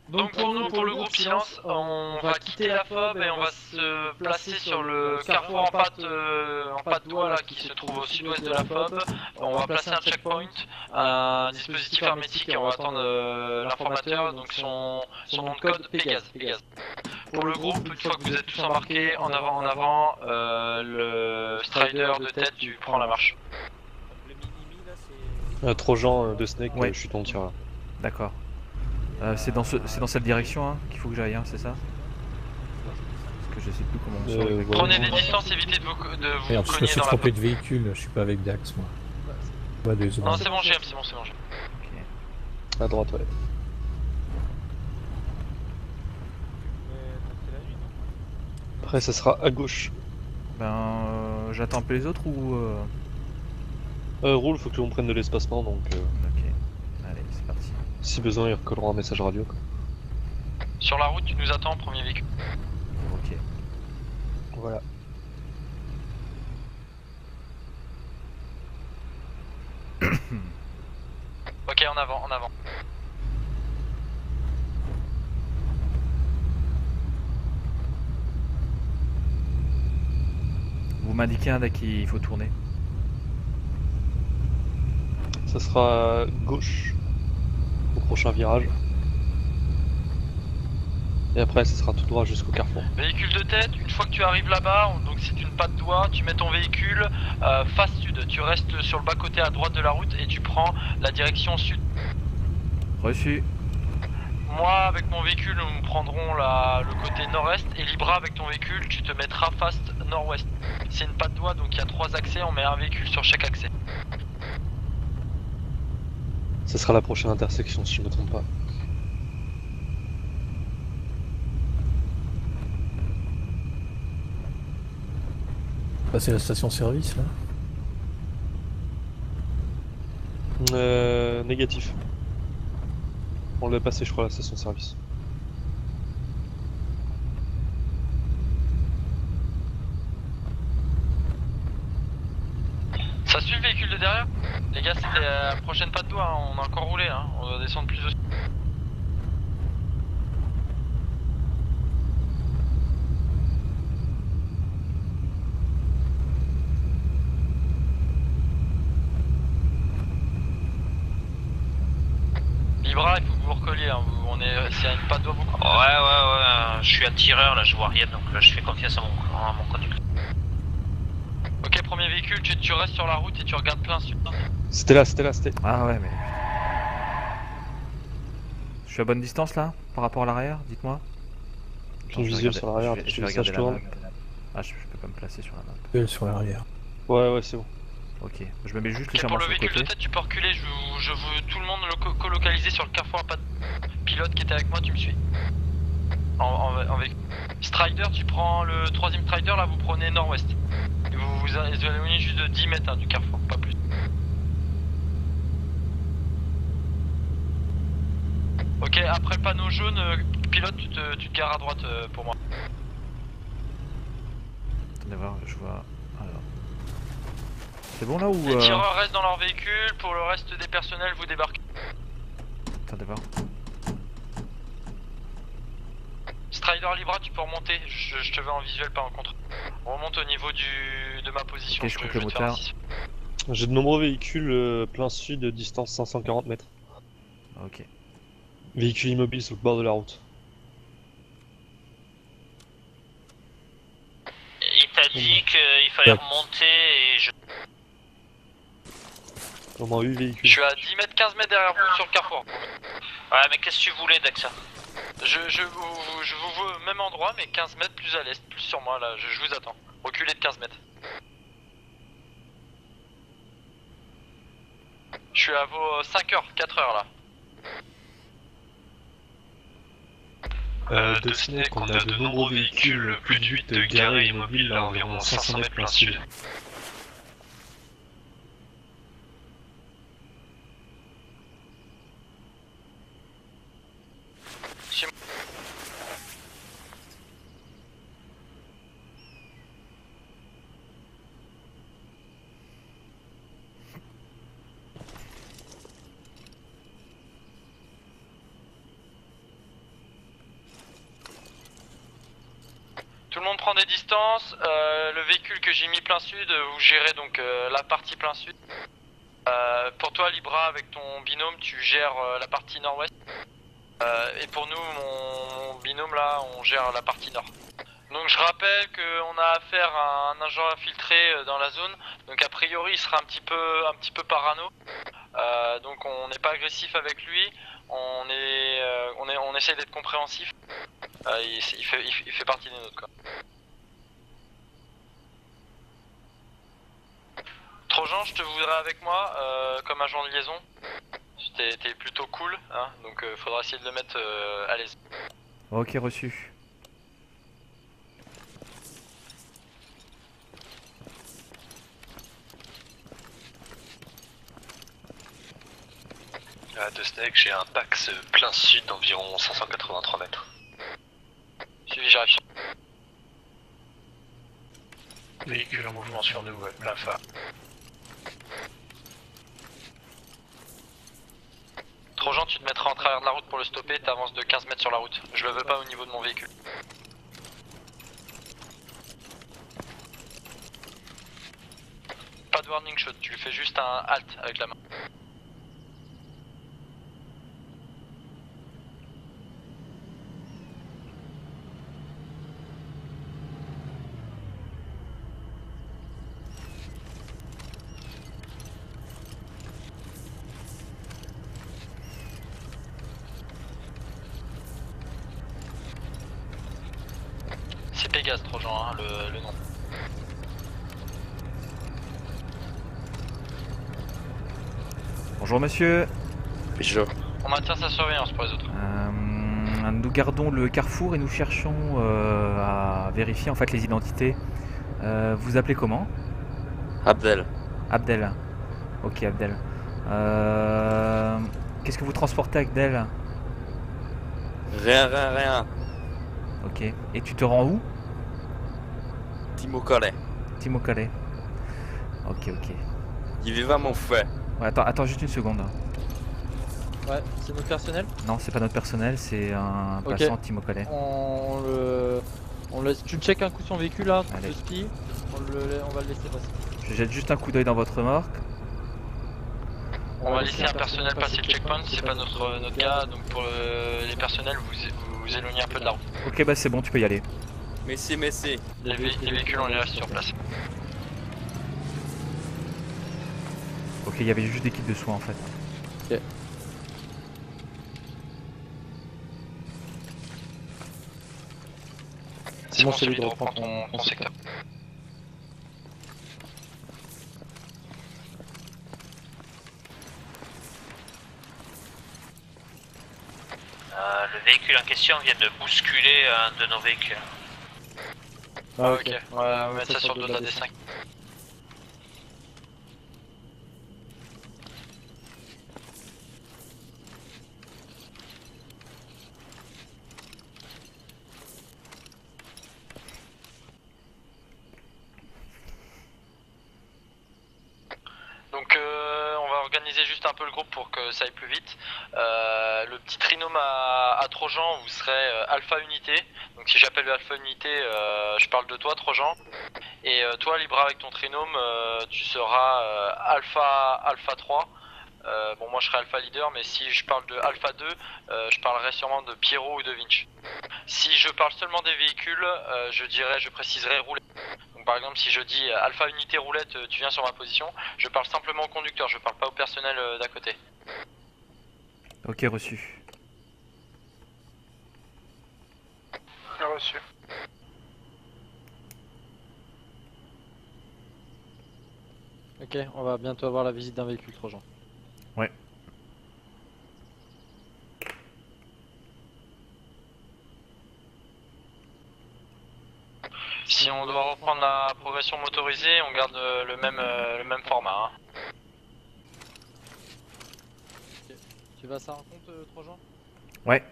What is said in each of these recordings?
Donc pour nous, pour le groupe Silence, on va quitter la FOB et on va se placer sur le carrefour en patte d'oie là qui se trouve au sud-ouest de la FOB. On va placer un checkpoint, un dispositif hermétique et on va attendre l'informateur, donc son nom de code Pégase. Pour le groupe, une fois que vous êtes tous embarqués, en avant, le Strider de tête, tu prends la marche. Le mini-mi là c'est... Trojan de Snake, Ouais. je suis ton tir là. D'accord. C'est dans cette direction hein, qu'il faut que j'aille, hein, c'est ça? Parce que je sais plus comment on sort. Ouais. Prenez des distances, évitez de vous Merde, cogner je me suis dans la trompé FOB. de véhicule, je suis pas avec Dax moi. Ouais, désolé. Non, c'est bon, GM, c'est bon. À droite, ouais. C'est la nuit, non? Après, ça sera à gauche. J'attends un peu les autres ou... Roule, faut que l'on prenne de l'espacement, donc Ok. Allez, c'est parti. si besoin, ils recolleront un message radio. Quoi. Sur la route, tu nous attends, premier véhicule. Ok. Voilà. Ok, en avant. Vous m'indiquez dès qu'il faut tourner. Ça sera à gauche au prochain virage. Et après, ça sera tout droit jusqu'au carrefour. Véhicule de tête, une fois que tu arrives là-bas, donc c'est une patte d'oie, tu mets ton véhicule face sud. Tu restes sur le bas-côté à droite de la route et tu prends la direction sud. Reçu. Moi, avec mon véhicule, nous prendrons le côté nord-est et Libra, avec ton véhicule, tu te mettras face nord-ouest. C'est une patte d'oie, donc il y a 3 accès, on met un véhicule sur chaque accès. Ça sera la prochaine intersection, si je ne me trompe pas. Bah, c'est la station-service là. Négatif. On l'a passé, je crois, la station-service. Ça suit le véhicule de derrière? Les gars, c'était la prochaine patte d'oie, hein. On a encore roulé, hein. On va descendre plus au sud. Libra, il faut que vous recolliez, hein. C'est une patte d'oie beaucoup. Ouais, je suis un tireur là, je vois rien donc là je fais confiance à mon conducteur. Ok, premier véhicule, tu restes sur la route et tu regardes plein sud. C'était là. Ah ouais, mais... Je suis à bonne distance là, par rapport à l'arrière, dites-moi. Ton visuel sur l'arrière, je vais ça je regarder la tourne. map. Ah, je peux pas me placer sur la map. Elle sur l'arrière. Ouais, c'est bon. Ok, je me mets juste Ok, légèrement pour le sur le véhicule de côté. tête, tu peux reculer, je veux tout le monde colocaliser sur le carrefour à patte. Pilote qui était avec moi, tu me suis. En véhicule. Strider, tu prends le 3ème Strider, là vous prenez nord-ouest. Vous éloignez juste de 10 mètres hein, du carrefour, pas plus. Ok, après le panneau jaune, pilote, tu te gares à droite pour moi. Attendez voir, je vois... Alors... C'est bon là ou... Les tireurs restent dans leur véhicule, pour le reste des personnels, vous débarquez. Attendez voir. Strider Libra, tu peux remonter, je te veux en visuel, pas en contre. On remonte au niveau de ma position. Ok, je coupe le vais te faire un motard. 6. J'ai de nombreux véhicules plein sud, distance 540 mètres. Ok. Véhicule immobile sur le bord de la route. Il t'a dit qu'il fallait remonter et je... Au moins 8 Je véhicules. suis à 10 mètres, 15 mètres derrière vous sur le carrefour. Ouais mais qu'est-ce que tu voulais Daxa? Je vous veux au même endroit, mais 15 mètres plus à l'est, plus sur moi là, je vous attends. Reculez de 15 mètres. Je suis à vos 5 heures, 4 heures là. De Snake, on a de nombreux véhicules, plus de 8 garés immobiles à environ 500 mètres plein sud. prend des distances. Le véhicule que j'ai mis plein sud, vous gérez donc la partie plein sud. Pour toi, Libra, avec ton binôme, tu gères la partie nord-ouest. Et pour nous, mon binôme là, on gère la partie nord. Donc je rappelle qu'on a affaire à un agent infiltré dans la zone. Donc a priori, il sera un petit peu parano. Donc on n'est pas agressif avec lui. On essaie d'être compréhensif. Il fait partie des nôtres, quoi. Trojan, je te voudrais avec moi comme agent de liaison. T'es plutôt cool, hein, donc faudra essayer de le mettre à l'aise. Ok, reçu. De Snake, j'ai un Pax plein sud d'environ 583 mètres. Suivi, j'arrive. Véhicule en mouvement sur nous, plein phare. Trojan, tu te mettras en travers de la route pour le stopper, t'avances de 15 mètres sur la route. Je le veux pas au niveau de mon véhicule. Pas de warning shot, tu lui fais juste un halt avec la main. C'est Pégase, Trojan, hein, le nom. Bonjour monsieur. On maintient sa surveillance pour les autres. Nous gardons le carrefour et nous cherchons à vérifier en fait les identités. Vous appelez comment? Abdel. Abdel. Ok, Abdel. Qu'est-ce que vous transportez, Abdel? Rien. Ok. Et tu te rends où? Timo Calais. Timo Calais. Ok. Il va mon frère. Ouais, attends juste une seconde. Ouais, c'est notre personnel. Non, c'est pas notre personnel, c'est un Ok. passant Timo Calais. On laisse. Tu check un coup son véhicule là, Allez. le spi. On va le laisser passer. Je jette juste un coup d'œil dans votre remorque. On va laisser un personnel passer le checkpoint, c'est pas notre cas, donc pour les personnels, vous éloignez un peu de la route. Ok, bah c'est bon, tu peux y aller. Messi. Les véhicules, on les reste sur place. Ok, il y avait juste des kits de soins en fait. Ok. C'est bon, celui de reprendre ton secteur. Le véhicule en question vient de bousculer un de nos véhicules. Ah, Ok, on va mettre ça sur le dos de la D5. Donc on va organiser juste un peu le groupe pour que ça aille plus vite. Le petit trinôme à Trojan, vous serez Alpha Unité. Donc si j'appelle le Alpha Unité, je parle de toi Trojan. Et toi Libra avec ton trinôme, tu seras Alpha 3. Bon moi je serai Alpha Leader, mais si je parle de Alpha 2, je parlerai sûrement de Pierrot ou de Vinch. Si je parle seulement des véhicules, je préciserai roulette. Donc par exemple si je dis Alpha Unité roulette, tu viens sur ma position, je parle simplement au conducteur, je parle pas au personnel d'à côté. Ok, reçu. Reçu. Ok, on va bientôt avoir la visite d'un véhicule Trojan. Ouais. Si on doit reprendre la progression motorisée, on garde le même format. Hein. Tu vas à sa rencontre Trojan? Ouais.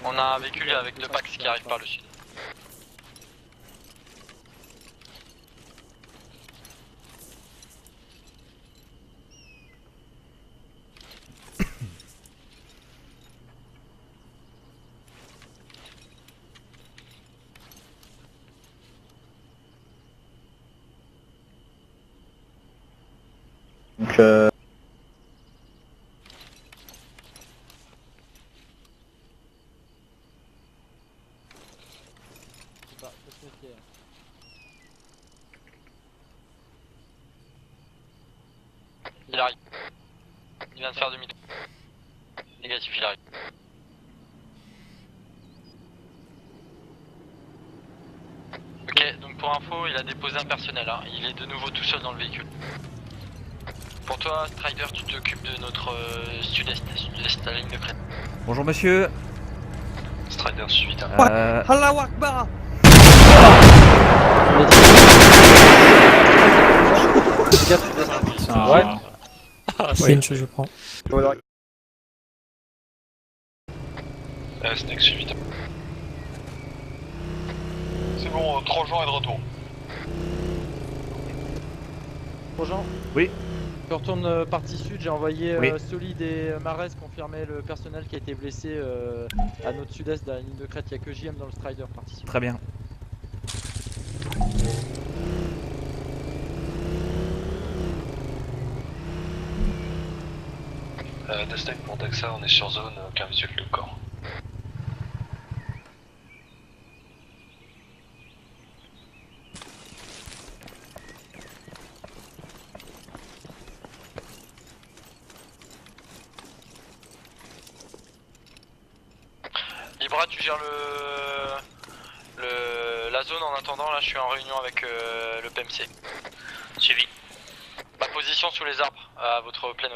On a un véhicule avec deux Pax qui arrive par le sud. Il arrive. Il vient de faire demi-tour. Négatif, il arrive. Ok, donc pour info, il a déposé un personnel, hein. Il est de nouveau tout seul dans le véhicule. Pour toi, Strider, tu t'occupes de notre sud-est, la ligne de crête. Bonjour monsieur. Strider suite. Allah Akbar. Ouais. Finch, je prends. Snake suite. C'est bon, Trojan est de retour. Bonjour. Oui. Je retourne partie sud, j'ai envoyé Oui. Solide et Marès confirmer le personnel qui a été blessé à notre sud-est de la ligne de crête. Il n'y a que JM dans le Strider partie sud. Très bien. Destek pour Daxa, on est sur zone, aucun visuel de corps. Libra, tu gères la zone en attendant, là je suis en réunion avec le PMC. Suivi. Ma position sous les arbres, à votre pleine.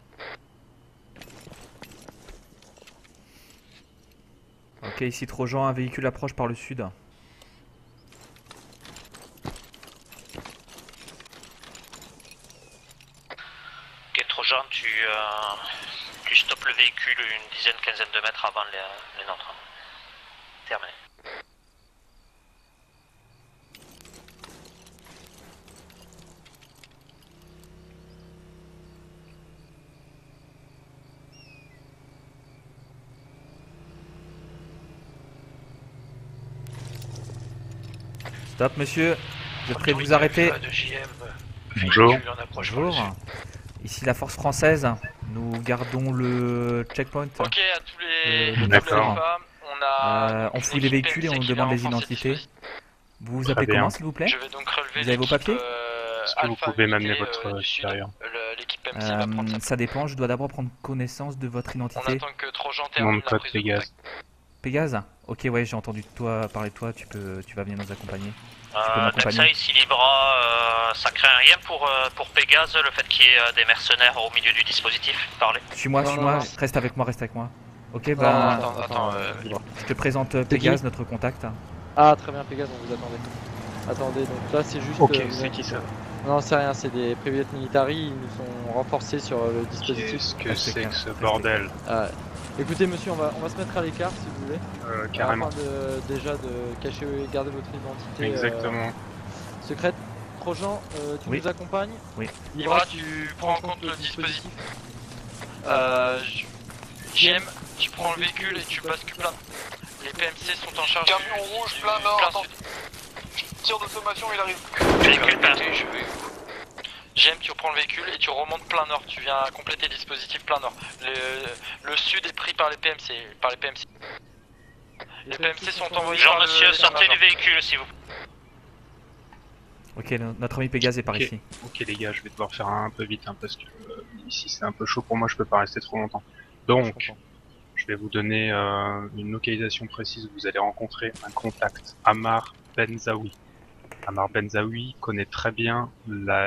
Ok, ici Trojan, un véhicule approche par le sud. Ok, Trojan, tu stoppes le véhicule une dizaine, quinzaine de mètres avant les nôtres. Terminé. Stop monsieur. Je prie de vous arrêter. Bonjour. Bonjour. Ici la force française. Nous gardons le checkpoint. Ok, à tous les D'accord. femmes, On fouille les véhicules et on demande les identités. Vous vous appelez Très bien. comment s'il vous plaît? Je vais donc relever Vous avez vos l'équipe, papiers Est-ce que vous Alpha pouvez m'amener unité, votre du sud. supérieur? L'équipe MC va prendre ça. Ça dépend, je dois d'abord prendre connaissance de votre On identité. attend que Trojan Nom termine de la code prise de Pégase. contact. Pégase? Ok, ouais, j'ai entendu parler de toi, tu vas venir nous accompagner. peux m'accompagner. Daxa ici Libra, ça craint rien pour Pégase, le fait qu'il y ait des mercenaires au milieu du dispositif. Parlez. Suis-moi, Non, suis-moi, non. reste avec moi, reste avec moi. Ok, Non, bah, attends, je te présente Pégase, notre contact. Ah, très bien, Pégase, on vous attendait. Attendez, donc là c'est juste. Ok, c'est qui ça? Non, c'est rien, c'est des private military, ils nous sont renforcés sur le dispositif. Qu'est-ce que Ah, c'est c'est que ce bordel? Écoutez, monsieur, on va se mettre à l'écart si vous voulez. Carrément. Afin déjà de cacher et garder votre identité Exactement. secrète. Trojan, tu Oui. nous accompagnes? Oui. Libra, tu prends en compte le dispositif. JM, tu prends le véhicule et tu bascules plein. Les PMC sont en charge. Camion rouge, plein nord, attends. Tir de sommation, il arrive. Véhicule plein. JM, tu reprends le véhicule et tu remontes plein nord. Tu viens compléter le dispositif plein nord. Le sud est pris par les PMC. Les PMC sont envoyés Jean par monsieur, le sortez major. du véhicule s'il vous plaît. Ok, notre ami Pégase est par Ok. ici. Ok les gars, je vais devoir faire un peu vite hein, parce que ici c'est un peu chaud pour moi, je peux pas rester trop longtemps. Donc, je vais vous donner une localisation précise où vous allez rencontrer un contact, Ammar Benzaoui. Ammar Benzaoui connaît très bien le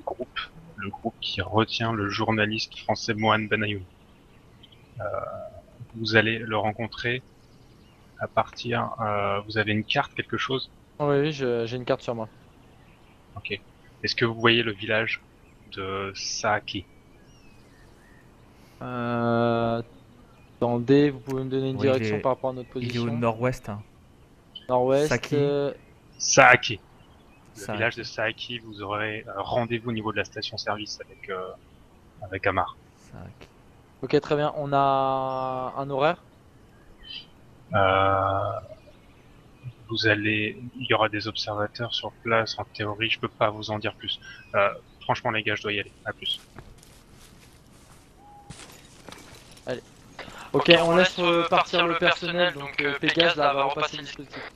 groupe qui retient le journaliste français Mohan Benayoun. Vous allez le rencontrer à partir... vous avez une carte, quelque chose? Oui, j'ai une carte sur moi. Ok. Est-ce que vous voyez le village de Saaki? Attendez, vous pouvez me donner une Oui, direction il est- par rapport à notre Il est position? au nord-ouest. Nord-ouest. Saki. Saaki. Le Saaki. village de Saaki, vous aurez rendez-vous au niveau de la station-service avec Ammar. Ok, très bien. On a un horaire? Il y aura des observateurs sur place. En théorie, je peux pas vous en dire plus. Franchement les gars, je dois y aller. À plus. Ok, on laisse partir le personnel, donc Pégase là va repasser le dispositif.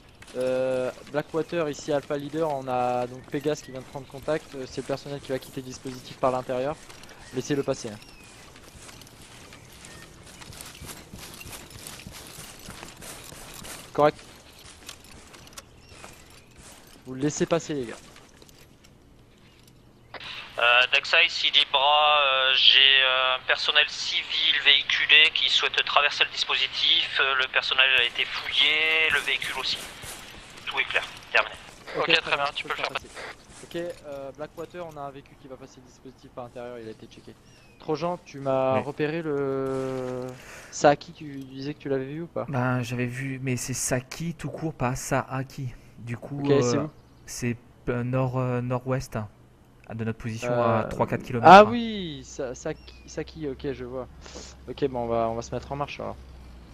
Blackwater ici Alpha Leader, on a donc Pégase qui vient de prendre contact, c'est le personnel qui va quitter le dispositif par l'intérieur. Laissez-le passer. Hein. Correct. Vous le laissez passer les gars. Daxa ici Libra, j'ai un personnel civil véhiculé qui souhaite traverser le dispositif, le personnel a été fouillé, le véhicule aussi. Tout est clair, terminé. Ok, très bien, tu peux le faire passer. Ok, Blackwater, on a un véhicule qui va passer le dispositif par l'intérieur, il a été checké. Trojan, tu m'as repéré le... Saaki, tu disais que tu l'avais vu ou pas? Ben j'avais vu, mais c'est Saki tout court, pas Saaki. Du coup, Ok, c'est où? c'est nord-ouest de notre position à 3-4 km. Ah oui, Saki, ok, je vois. Ok, bon, on va se mettre en marche alors.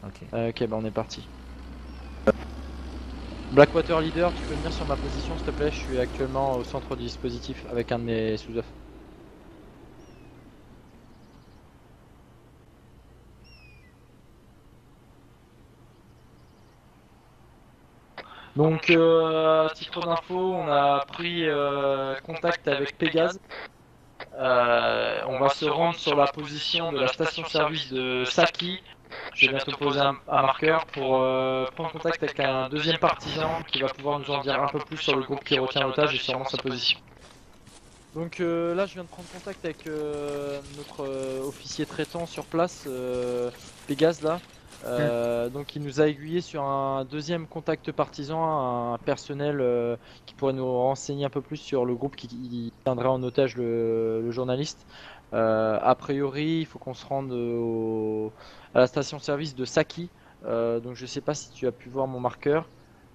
Ok, bah on est parti. Blackwater Leader, tu peux venir sur ma position s'il te plaît, je suis actuellement au centre du dispositif avec un de mes sous-off. Donc, à titre d'info, on a pris contact avec Pégase. On va se rendre sur la position de la station-service de Saki. Je vais bientôt poser un marqueur pour prendre contact avec un deuxième partisan qui va pouvoir nous en dire un peu plus sur le groupe qui retient l'otage et sûrement sa position. Donc là, je viens de prendre contact avec notre officier traitant sur place, Pégase là. Donc il nous a aiguillé sur un deuxième contact partisan, un personnel qui pourrait nous renseigner un peu plus sur le groupe qui tiendrait en otage le journaliste. A priori, il faut qu'on se rende à la station-service de Saki. Donc je sais pas si tu as pu voir mon marqueur,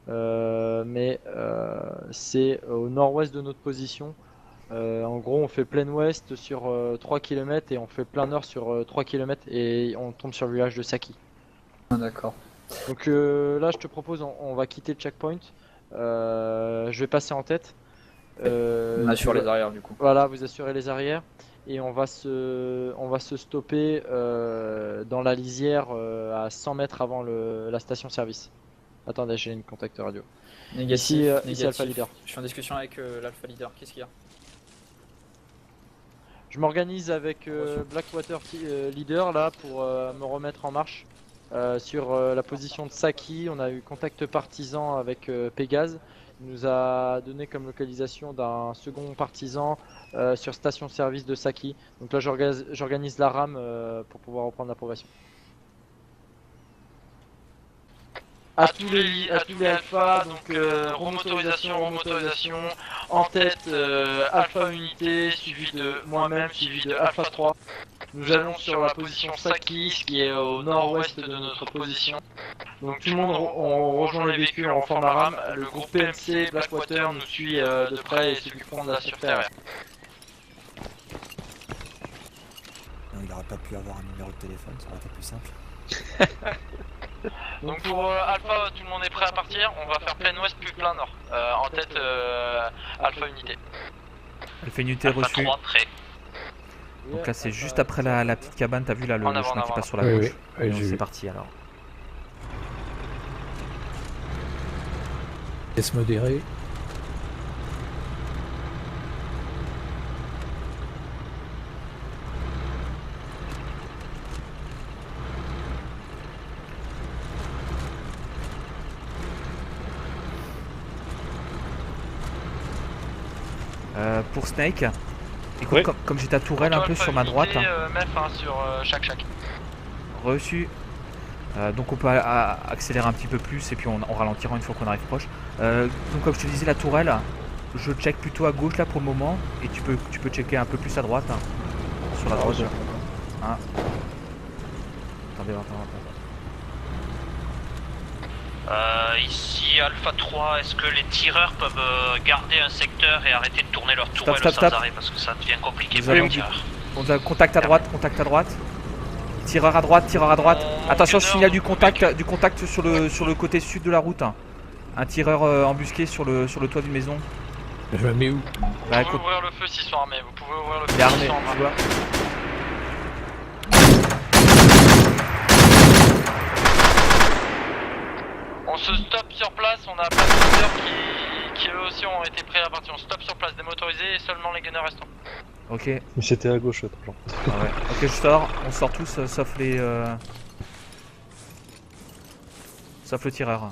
mais c'est au nord-ouest de notre position. En gros, on fait plein ouest sur 3 km et on fait plein nord sur 3 km et on tombe sur le village de Saki. Ah, d'accord. Donc là, je te propose, on va quitter le checkpoint. Je vais passer en tête. On assure les arrières du coup. Voilà, vous assurez les arrières. Et on va se stopper dans la lisière à 100 mètres avant la station-service. Attendez, j'ai une contact radio. Négatif, Ici Alpha Leader. Je suis en discussion avec l'Alpha Leader. Qu'est-ce qu'il y a? Je m'organise avec Blackwater Leader là pour me remettre en marche. Sur la position de Saki, on a eu contact partisan avec Pégase. Il nous a donné comme localisation d'un second partisan sur station-service de Saki. Donc là, j'organise la rame pour pouvoir reprendre la progression. À tous les alphas, donc remotorisation, en tête alpha unité, suivi de moi-même, suivi de alpha 3. Nous allons sur la position Saki, ce qui est au nord-ouest de notre position. Donc tout le monde on rejoint les véhicules en forme la rame. Le groupe PMC Blackwater nous suit de près et s'occuperont de la sûreté aérienne. Non, il aurait pas pu avoir un numéro de téléphone, ça aurait été plus simple. Donc pour Alpha, tout le monde est prêt à partir. On va faire plein ouest puis plein nord. En tête Alpha unité. Alpha unité Alpha reçu. 3 prêt. Donc là c'est juste après la petite cabane, t'as vu là le chemin qui passe sur la gauche. Oui, C'est parti alors. Laisse modérer. Pour Snake, écoute, comme j'ai ta tourelle un peu sur ma droite. MEF sur chaque. Reçu. Donc on peut accélérer un petit peu plus et puis on ralentira une fois qu'on arrive proche. Donc comme je te disais, la tourelle, je check plutôt à gauche là pour le moment et tu peux checker un peu plus à droite. Sur la droite. Hein. Attendez. Ici Alpha 3, est-ce que les tireurs peuvent garder un secteur et arrêter de tourner leur tourelle Stop. sans arrêt parce que ça devient compliqué pour les tireurs. On a contact à droite. Tireur à droite. Attention, signal du contact sur le côté sud de la route. Un tireur embusqué sur le toit d'une maison. Je me mets où? Bah, Vous pouvez ouvrir le feu s'ils sont armés. Vous pouvez ouvrir le feu il est armé, s'ils sont tu armés. vois. On se stoppe sur place, on a plein de gunners qui eux aussi ont été pris à partir. On stoppe sur place, démotorisés et seulement les gunners restants. Ok, Mais c'était à gauche, l'autre, genre. ah ouais. Ok, je sors. On sort tous sauf les. Sauf le tireur.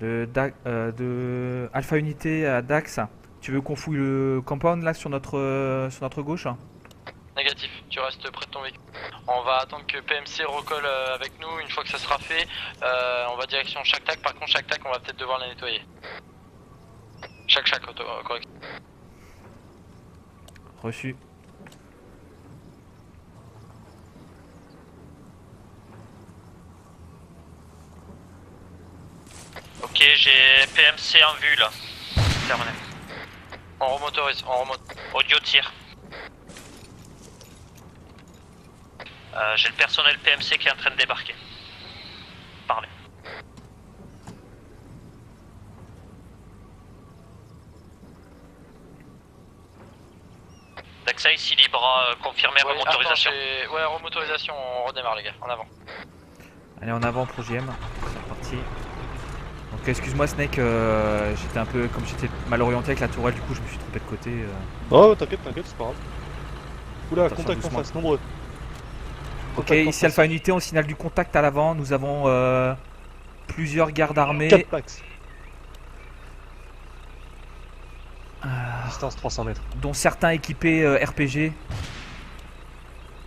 De Alpha Unité à Dax, tu veux qu'on fouille le compound là sur notre gauche? Négatif, tu restes près de ton véhicule. On va attendre que PMC recolle avec nous. Une fois que ça sera fait, on va direction chaque tac. Par contre, chaque tac, on va peut-être devoir la nettoyer. Chaque, correct. Reçu. Ok, j'ai PMC en vue là. Terminé. On remotorise, on remonte. Audio tir. J'ai le personnel PMC qui est en train de débarquer. Parlez. Daxa ici Libra, confirmé remotorisation. Ouais, remotorisation, on redémarre les gars, en avant. Allez, en avant pour GM. C'est reparti. Donc excuse-moi Snake, j'étais un peu, comme j'étais mal orienté avec la tourelle, du coup je me suis trompé de côté. Oh, t'inquiète, c'est pas grave. Oula, Attention, contact en doucement. face, nombreux. Ok, Contact en ici face. Alpha Unité, on signale du contact à l'avant. Nous avons plusieurs gardes armés. 4 packs. Distance 300 mètres. Dont certains équipés RPG.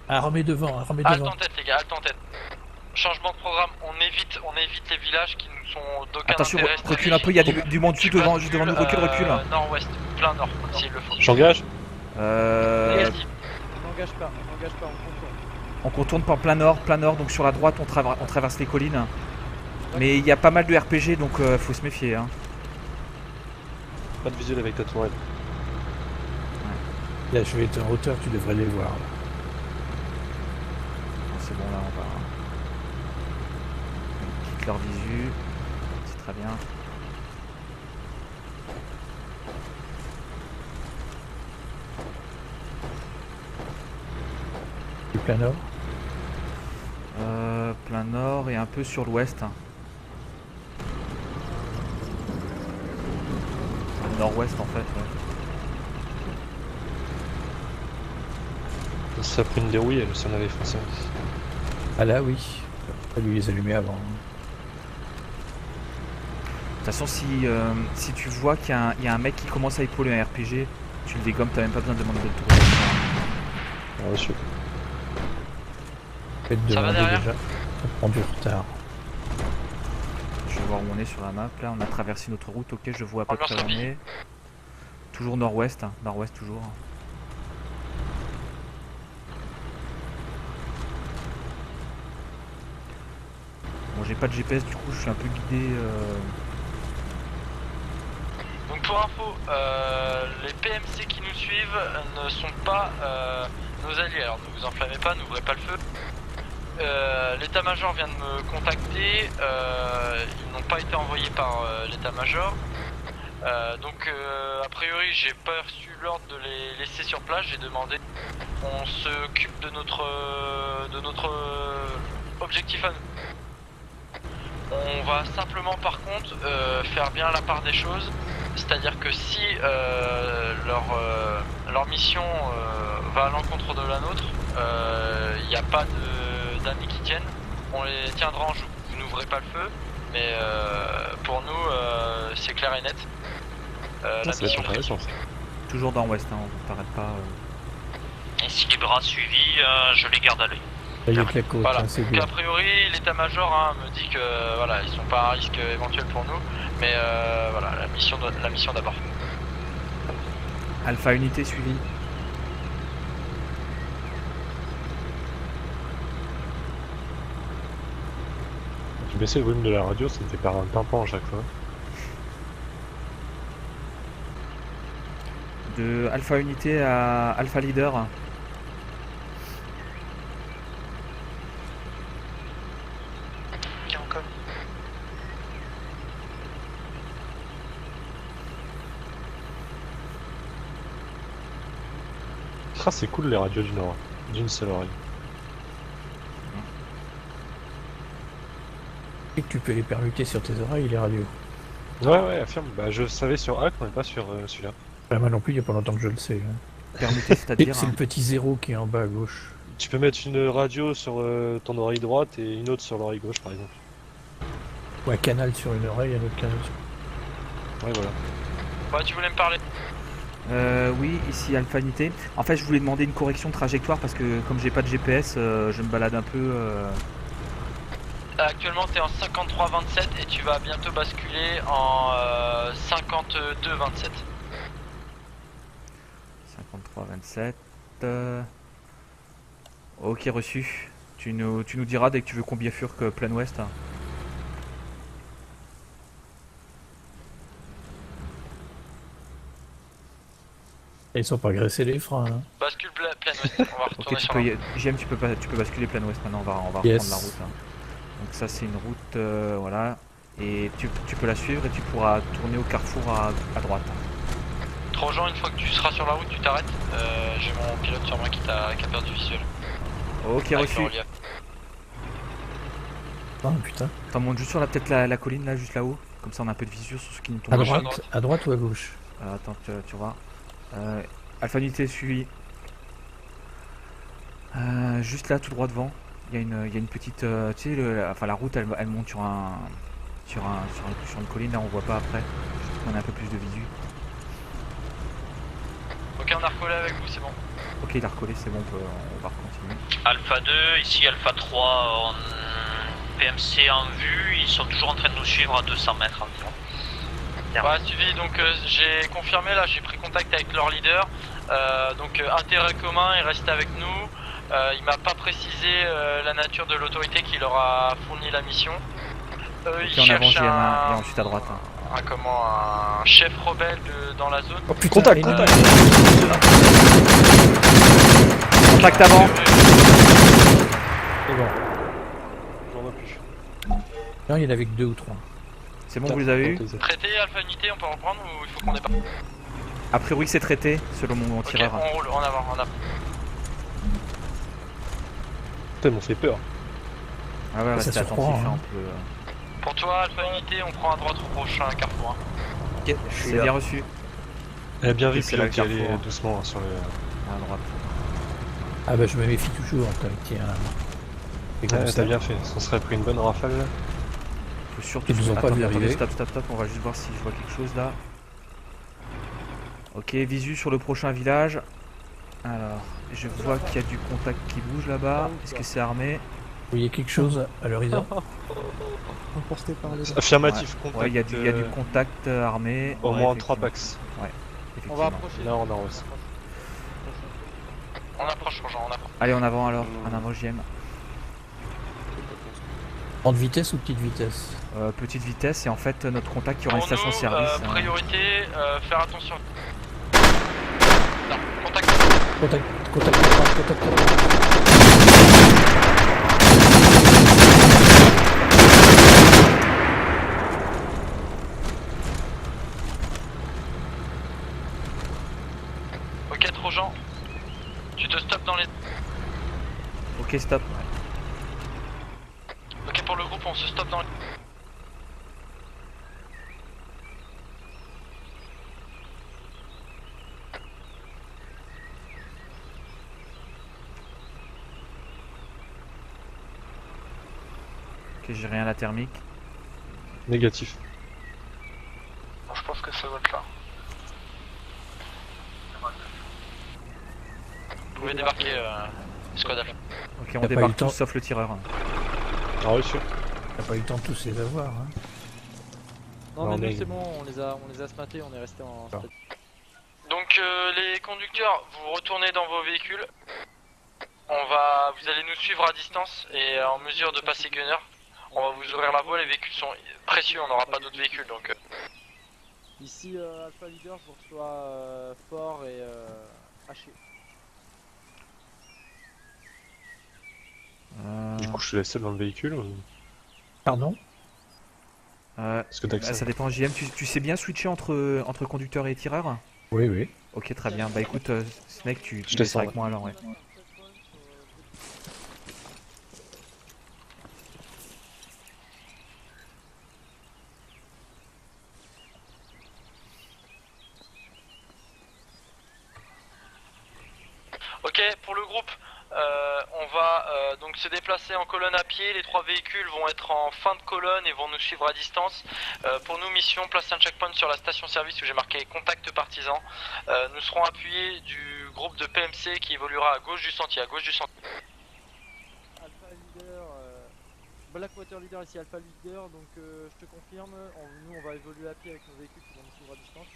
Armée devant, armée Halte devant. en tête les gars, halte en tête. Changement de programme, on évite les villages qui nous sont d'aucun Attention, intérêt. recule un peu, il y a du monde juste devant nous, recule. Nord-ouest, plein nord, s'il le faut. J'engage. Négatif. On n'engage pas, on contourne. On contourne par plein nord, donc sur la droite on traverse les collines. Mais il y a pas mal de RPG, donc faut se méfier. Hein. Pas de visuel avec ta tourelle. Là, je vais être en hauteur, tu devrais les voir. Là. Bon, c'est bon, là on va. On quitte leur visu. C'est très bien. Du plein nord. Plein nord et un peu sur l'ouest. Nord-ouest en fait. Ouais. Ça a pris une dérouille, elle s'en avait foncé. Ah là, oui. Pas dû les allumer avant. De toute façon, si tu vois qu'il y a un mec qui commence à épauler un RPG, tu le dégommes, t'as même pas besoin de demander de tour. Reçu. Faites Ça va demander derrière déjà. Ça prend du retard. Je vais voir où on est sur la map. Là, on a traversé notre route. Ok, je vois à peu On leur près où on suffit. est. Toujours nord-ouest. Nord-ouest toujours. Bon, j'ai pas de GPS, du coup, je suis un peu guidé. Donc pour info, les PMC qui nous suivent ne sont pas nos alliés, alors ne vous enflammez pas, n'ouvrez pas le feu. L'état-major vient de me contacter, ils n'ont pas été envoyés par l'état-major. Donc a priori j'ai pas reçu l'ordre de les laisser sur place, j'ai demandé. On s'occupe de notre objectif à nous. On va simplement par contre faire bien la part des choses, c'est-à-dire que si leur mission va à l'encontre de la nôtre, il n'y a pas d'amis qui tiennent, on les tiendra en joue. Vous n'ouvrez pas le feu, mais pour nous c'est clair et net. La Ça va être mission intéressant. Toujours dans l'ouest, hein, on ne t'arrête pas. Et si les bras suivis, je les garde à l'œil. Là, il y a que la côte, Voilà, hein, c'est donc bien. a priori l'état-major me dit que voilà, ils sont pas à risque éventuel pour nous, mais voilà, la mission d'abord. Alpha Unité suivi. Baisser le volume de la radio, ça me fait perdre un tympan à chaque fois. De Alpha Unité à Alpha Leader. Ah, c'est cool les radios du Nord, d'une seule oreille. Et que tu peux les permuter sur tes oreilles, les radios. Ouais, affirme. Bah, je savais sur Hack, mais pas sur celui-là. Moi non plus, il y a pas longtemps que je le sais. Hein. Permuté, Et c'est-à-dire. c'est le petit zéro qui est en bas à gauche. Tu peux mettre une radio sur ton oreille droite et une autre sur l'oreille gauche, par exemple. Ou un canal sur une oreille, un autre canal sur... Ouais, voilà. Ouais, tu voulais me parler? Oui, ici Alpha Unité. En fait, je voulais demander une correction de trajectoire parce que comme j'ai pas de GPS, je me balade un peu. Actuellement, t'es en 53-27 et tu vas bientôt basculer en 52-27. 53-27. Ok, reçu. Tu nous diras dès que tu veux qu'on bifurque plein ouest. Ils sont pas graissés les freins. Hein. Bascule plein ouest, on va Ok, retourner sur la... JM, tu peux basculer plein ouest maintenant, on va Yes. reprendre la route. Hein. Donc ça c'est une route, voilà. Et tu peux la suivre et tu pourras tourner au carrefour à droite. Trojan, une fois que tu seras sur la route, tu t'arrêtes. J'ai mon pilote sur moi qui a perdu visuel. Ok, Avec reçu. le relief. Ah putain. T'en montes juste sur peut-être la colline là, juste là-haut. Comme ça on a un peu de visu sur ce qui nous tombe. À droite ou à gauche? Attends, tu vois. Alpha Unité suivi. Juste là, tout droit devant, il y a une petite, tu sais, la route, elle monte sur une colline. Là, on voit pas après. On a un peu plus de visu. Ok, on a recollé avec vous, c'est bon. Ok, il a recollé, c'est bon, on va continuer. Alpha 2, ici Alpha 3, en PMC en vue, ils sont toujours en train de nous suivre à 200 mètres environ. Ouais, suivi, donc j'ai confirmé, là j'ai pris contact avec leur leader. Donc intérêt commun, il reste avec nous. Il m'a pas précisé la nature de l'autorité qui leur a fourni la mission. Ils en avant, cherchent et ensuite à droite. un chef rebelle dans la zone. Oh putain, Contact. Contact avant. C'est bon. J'en vois plus. Non, il y en avait que 2 ou 3. C'est bon, vous les avez eu? Traité Alpha Unité, on peut reprendre ou il faut qu'on débarque? A priori, c'est traité, selon mon Ok, tireur. on roule, en avant, en avant. Putain, ils m'ont fait peur. Ah ouais, Ça restez surprend, attentif, hein. un peu. Pour toi, Alpha Unité, on prend à droite au prochain carrefour. Ok, c'est bien reçu. Elle a bien vu Ok, c'est là pilote le d'y aller carrefour. doucement hein, sur le... À droite. Ah bah je me méfie toujours quand il y a un... Et comme Ouais, ça. t'as bien fait, on serait pris une bonne rafale là. Faut surtout. Ils nous ont pas vu arriver. Stop, on va juste voir si je vois quelque chose là. Ok, visu sur le prochain village. Alors, je vois qu'il y a du contact qui bouge là-bas. Est-ce que c'est armé? Vous voyez quelque chose à l'horizon? Emporté par les... Affirmatif, contact. Ouais, il y a du contact armé. Au Ouais, moins 3 effectivement. packs. On va Effectivement. approcher. Là, on en reste. On approche, Trojan, on approche. Allez, en avant alors. En avant, JM. Grande vitesse ou petite vitesse? Petite vitesse et en fait notre contact qui aura une Pour nous, station-service. priorité, faire attention. Non, contact. Contact. Ok, Trojan. Tu te stops dans les... Ok, stop. Ok, pour le groupe, on se stoppe dans les... Ok, j'ai rien à la thermique. Négatif. Bon, je pense que ça doit être là. Vous pouvez débarquer, Squad Alpha. Ok, on T'as pas eu débarque le temps. tous sauf le tireur. Ah, reçu. T'as pas eu le temps de tous les avoir, hein? Non, Non, mais mais- nous c'est bon, on les a smatés, on est resté en... Ah. Donc les conducteurs, vous retournez dans vos véhicules. Vous allez nous suivre à distance et en mesure de passer Gunner. on va vous ouvrir la voie, les véhicules sont précieux, on n'aura pas d'autres véhicules donc... Ici Alpha Leader, je vous reçois fort et haché. Du coup, je te laisse seul dans le véhicule. Pardon? Est-ce que t'as accès? Ça dépend, JM, tu sais bien switcher entre conducteur et tireur? Oui, oui. Ok, très bien. Bah écoute, Snake, tu Je laisses descends, avec moi alors, ouais. Ok, pour le groupe, on va donc se déplacer en colonne à pied. Les 3 véhicules vont être en fin de colonne et vont nous suivre à distance. Pour nous, mission, placer un checkpoint sur la station-service où j'ai marqué contact partisan. Nous serons appuyés du groupe de PMC qui évoluera à gauche du sentier, Alpha Leader, Blackwater Leader ici, Alpha Leader, donc je te confirme, nous on va évoluer à pied avec nos véhicules qui vont nous suivre à distance.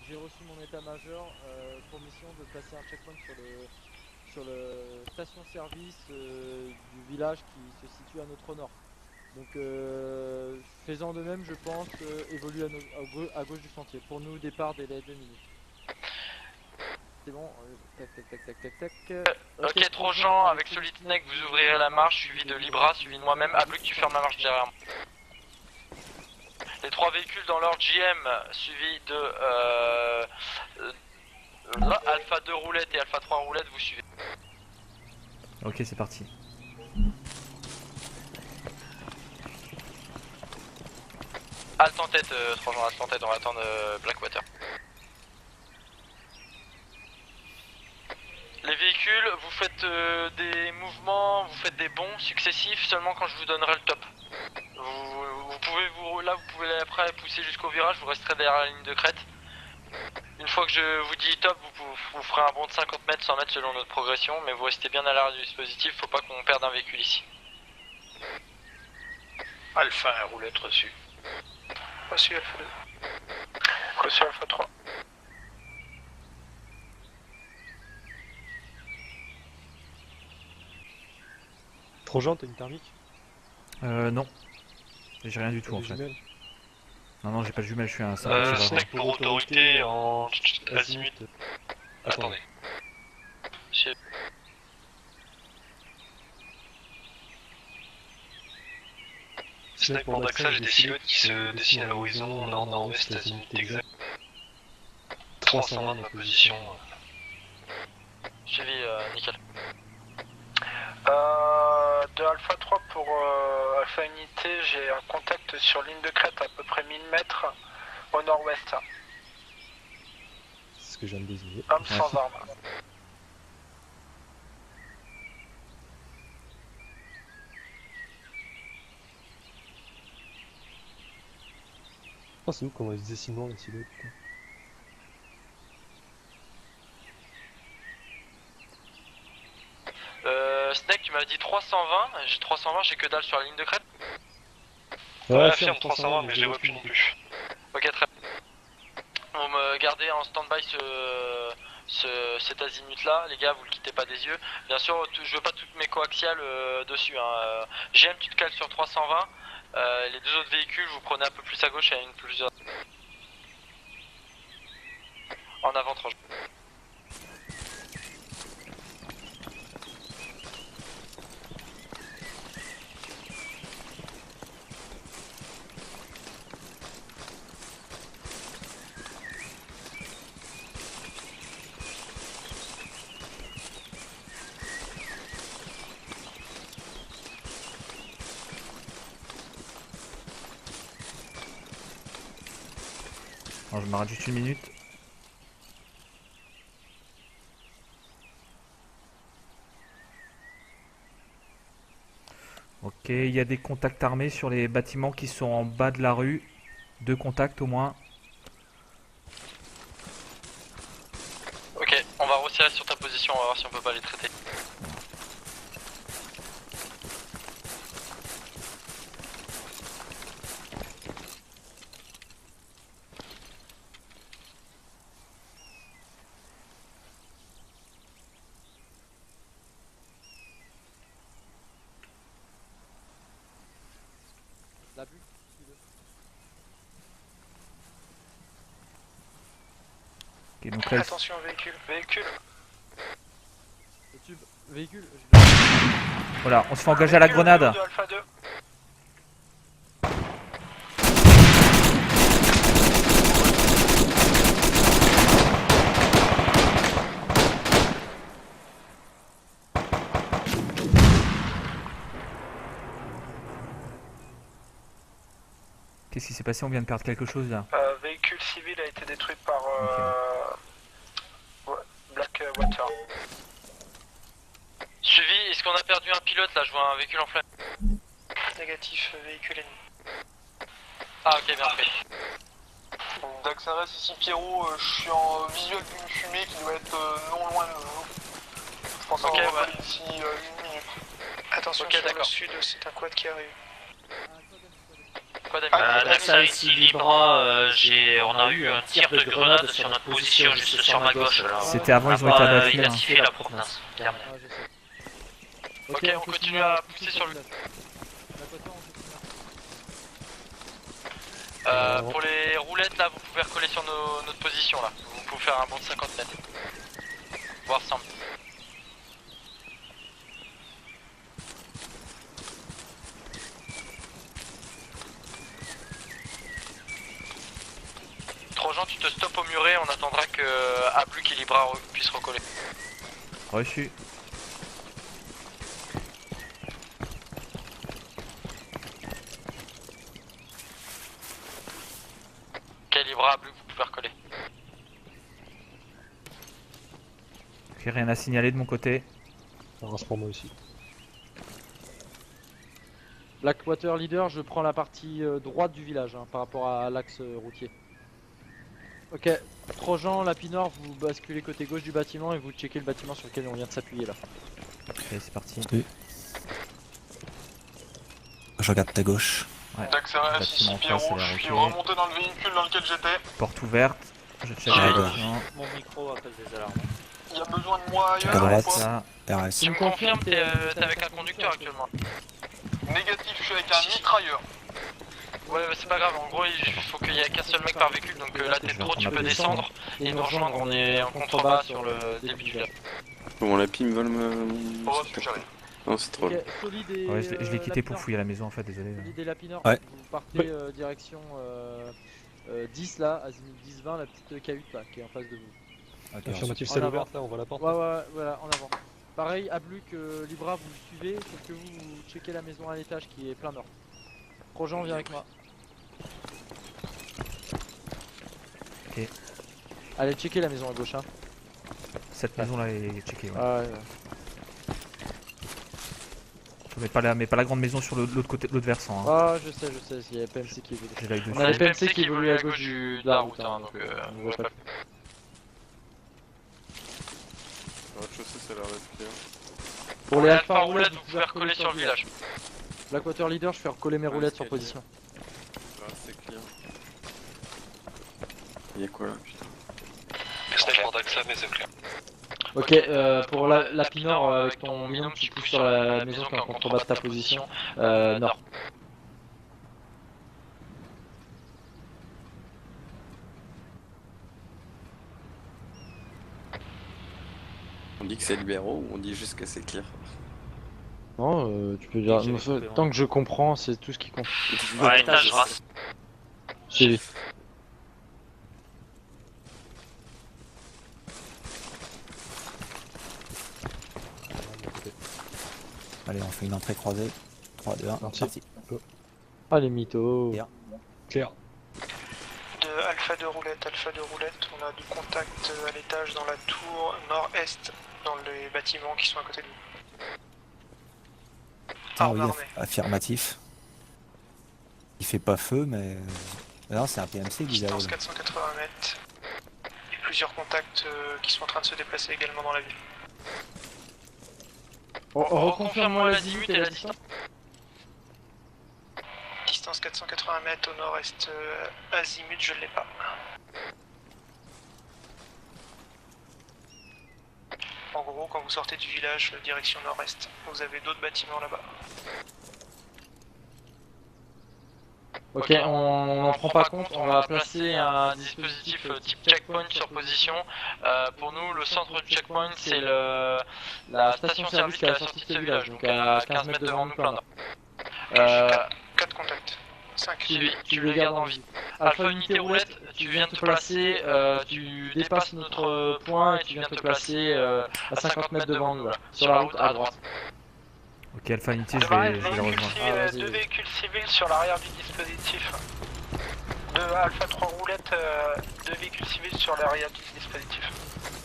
J'ai reçu mon état-major pour mission de placer un checkpoint sur le station-service du village qui se situe à notre nord. Donc faisant de même, je pense, évolue à gauche du sentier. Pour nous, départ délai 2 minutes. C'est bon, tac. Ok, Trojan, avec Solid Snake, vous ouvrirez la marche, suivi de Libra, suivi de moi-même. Abluc, tu fermes la marche derrière moi. Les 3 véhicules dans l'ordre JM, suivi de Alpha 2 roulettes et Alpha 3 roulettes, vous suivez. Ok, c'est parti. Halte en tête, Trojan, halte en tête, on va attendre Blackwater. Les véhicules, vous faites des mouvements, vous faites des bonds successifs seulement quand je vous donnerai le top. Vous pouvez vous pouvez après pousser jusqu'au virage, vous resterez derrière la ligne de crête. Une fois que je vous dis top, vous ferez un bond de 50 mètres, 100 mètres selon notre progression, mais vous restez bien à l'arrière du dispositif, faut pas qu'on perde un véhicule ici. Alpha 1, roulette reçue. Reçu Alpha 2. Reçu Alpha 3. Trojan, t'as une thermique? Non. J'ai rien du tout T'as en des fait. jumelles? Non, j'ai pas de jumelles, je suis un simple tireur. Snake pour autorité en azimut. Attendez. Snake pour Daxa, j'ai des silhouettes qui se dessinent à l'horizon, nord-nord-ouest, azimut exact. 320 de ma position. Suivi, nickel. De Alpha 3 pour Alpha Unité, j'ai un contact sur ligne de crête à peu près 1000 mètres au nord-ouest. C'est ce que je viens de désigner. Homme sans arme. Oh, c'est où qu'on voit se dessine loin les silhouettes, putain. Snake, tu m'as dit 320, j'ai 320, j'ai que dalle sur la ligne de crête. Ouais, affirme 320, mais je les vois plus non plus. Ok, très bien. Vous me gardez en stand-by cet azimut là, les gars, vous le quittez pas des yeux. Bien sûr, je veux pas toutes mes coaxiales dessus. Hein. GM, tu te cales sur 320. Les 2 autres véhicules, vous prenez un peu plus à gauche et une plus en avant, Trojan. Alors, je m'arrête juste une minute. Ok, il y a des contacts armés sur les bâtiments qui sont en bas de la rue. 2 contacts au moins. Ok, on va resserrer sur ta position, on va voir si on peut pas les traiter. Ok, donc là, Attention véhicule. Véhicule. Le tube, véhicule. voilà, on se fait engager à la grenade. De Alpha 2. Qu'est-ce qui s'est passé? On vient de perdre quelque chose là. Véhicule civil a été détruit par Blackwater. Suivi, est-ce qu'on a perdu un pilote là? Je vois un véhicule en flamme. Négatif, véhicule ennemi. Ah ok, bien fait. Daxares, ici Pierrot, je suis en visuel d'une fumée qui doit être non loin de vous. Je pense Ok, avoir ouais. d'ici 1 minute. Attention, Ok, sur le d'accord. sud, c'est un quad qui arrive. Quoi d'ami? Daxa ici Libra, on a eu un tir de grenade sur notre position juste sur ma gauche. Alors, C'était avant, ils ont on été a pas abattus. Hein. identifié la provenance. Clairement. Ah, je sais. Ok, on continue à pousser sur le... Pour les roulettes là, vous pouvez recoller sur notre position là. Vous pouvez faire un bond de 50 mètres. Voir 100. Trojan, tu te stoppes au muret, on attendra que Ablu et Libra puissent recoller. Reçu. Ok, Libra, Ablu, vous pouvez recoller. Ok, rien à signaler de mon côté. Ça reste pour moi aussi. Blackwater leader, je prends la partie droite du village par rapport à l'axe routier. Ok, Trojan, Lapinor, vous basculez côté gauche du bâtiment et vous checkez le bâtiment sur lequel on vient de s'appuyer là. Ok, c'est parti. Je regarde ta gauche. Ouais. Daxares, Bâtiment ici en face, Pierrot, ça a l'air je suis ok. remonté dans le véhicule dans lequel j'étais. Porte ouverte. Je check Ah, le bah. bâtiment. Mon micro à cause des alarmes. Il y a besoin de moi Check à ailleurs. droite. Ça. RS. Tu me confirmes, t'es avec un conducteur actuellement? Négatif, je suis avec un mitrailleur. Ouais, bah, c'est pas grave, en gros il faut qu'il y ait qu'un seul mec par véhicule, donc là t'es trop, tu peux descendre et nous rejoindre, on est en contrebas sur le début du village. Bon, la pime vole me. Oh, j'arrive. Non, c'est trop Ok, long. Solide et. Ouais, je l'ai quitté pour Lapinor. fouiller la maison en fait, désolé. Solide et Lapinor, Ouais. vous partez direction 10 là, azimut 10-20, la petite cahute là qui est en face de vous. Ok, Affirmatif, En c'est avant. ouverte là, on voit la porte. Ouais, ouais, voilà, en avant. Pareil, Ablu que Libra, vous le suivez, sauf que vous checkez la maison à l'étage qui est plein nord. Trojan, viens avec moi. Ok. Allez, checker la maison à gauche. Hein. Cette maison là est checkée. Ouais. Ah, ouais, Mais pas la grande maison sur l'autre côté, l'autre versant. Hein. Ah, je sais, il y a PMC qui évolue. J'ai l'œil dessus. On a les PMC qui évoluent à gauche de la route, hein, donc on voit pas. Le rez-de-chaussée, ça a l'air d'être clair. Pour les Alpha roulettes, roulettes, vous pouvez recoller sur le village. Blackwater leader, je fais recoller mes Ouais, roulettes c'est sur clair. position. Ouais, c'est clair. Y'a quoi là, putain? C'est pour Daxa, mais c'est clair. Ok, pour la Pinor, avec ton binôme, tu pousses sur la maison qui est en contrebas de ta position, nord. On dit que c'est libéraux ou on dit juste que c'est clair? Non, tu peux dire. Tant que je comprends, c'est tout ce qui compte. Ouais, étage, race. C'est. Allez, on fait une entrée croisée. 3, 2, 1, Parti. parti. Ah, les mythos. Clair. De Alpha de roulette, on a du contact à l'étage dans la tour nord-est, dans les bâtiments qui sont à côté de nous. Ah oui, armé. affirmatif. Il fait pas feu, mais. Non, c'est un PMC qui Distance 480 mètres. Et plusieurs contacts qui sont en train de se déplacer également dans la ville. Reconfirme-moi l'azimut et la distance. Distance 480 mètres au nord-est, azimut, je l'ai pas. En gros, quand vous sortez du village, direction nord-est, vous avez d'autres bâtiments là-bas. Ok, on n'en prend pas compte, on va placer un dispositif type checkpoint sur position. Pour nous, le centre du checkpoint, c'est la station-service qui est à la sortie de ce village, donc à 15 mètres devant nous, plein nord. 4 contacts. 5. Tu les gardes en vie. Alpha unité roulette, tu viens te placer, tu dépasses notre point et tu viens te placer à 50 mètres devant nous, là, sur la route à droite. Ok, Alpha Unité, je vais les rejoindre. vas-y. 2 véhicules civils sur l'arrière du dispositif. 2 Alpha 3 roulettes, 2 véhicules civils sur l'arrière du dispositif.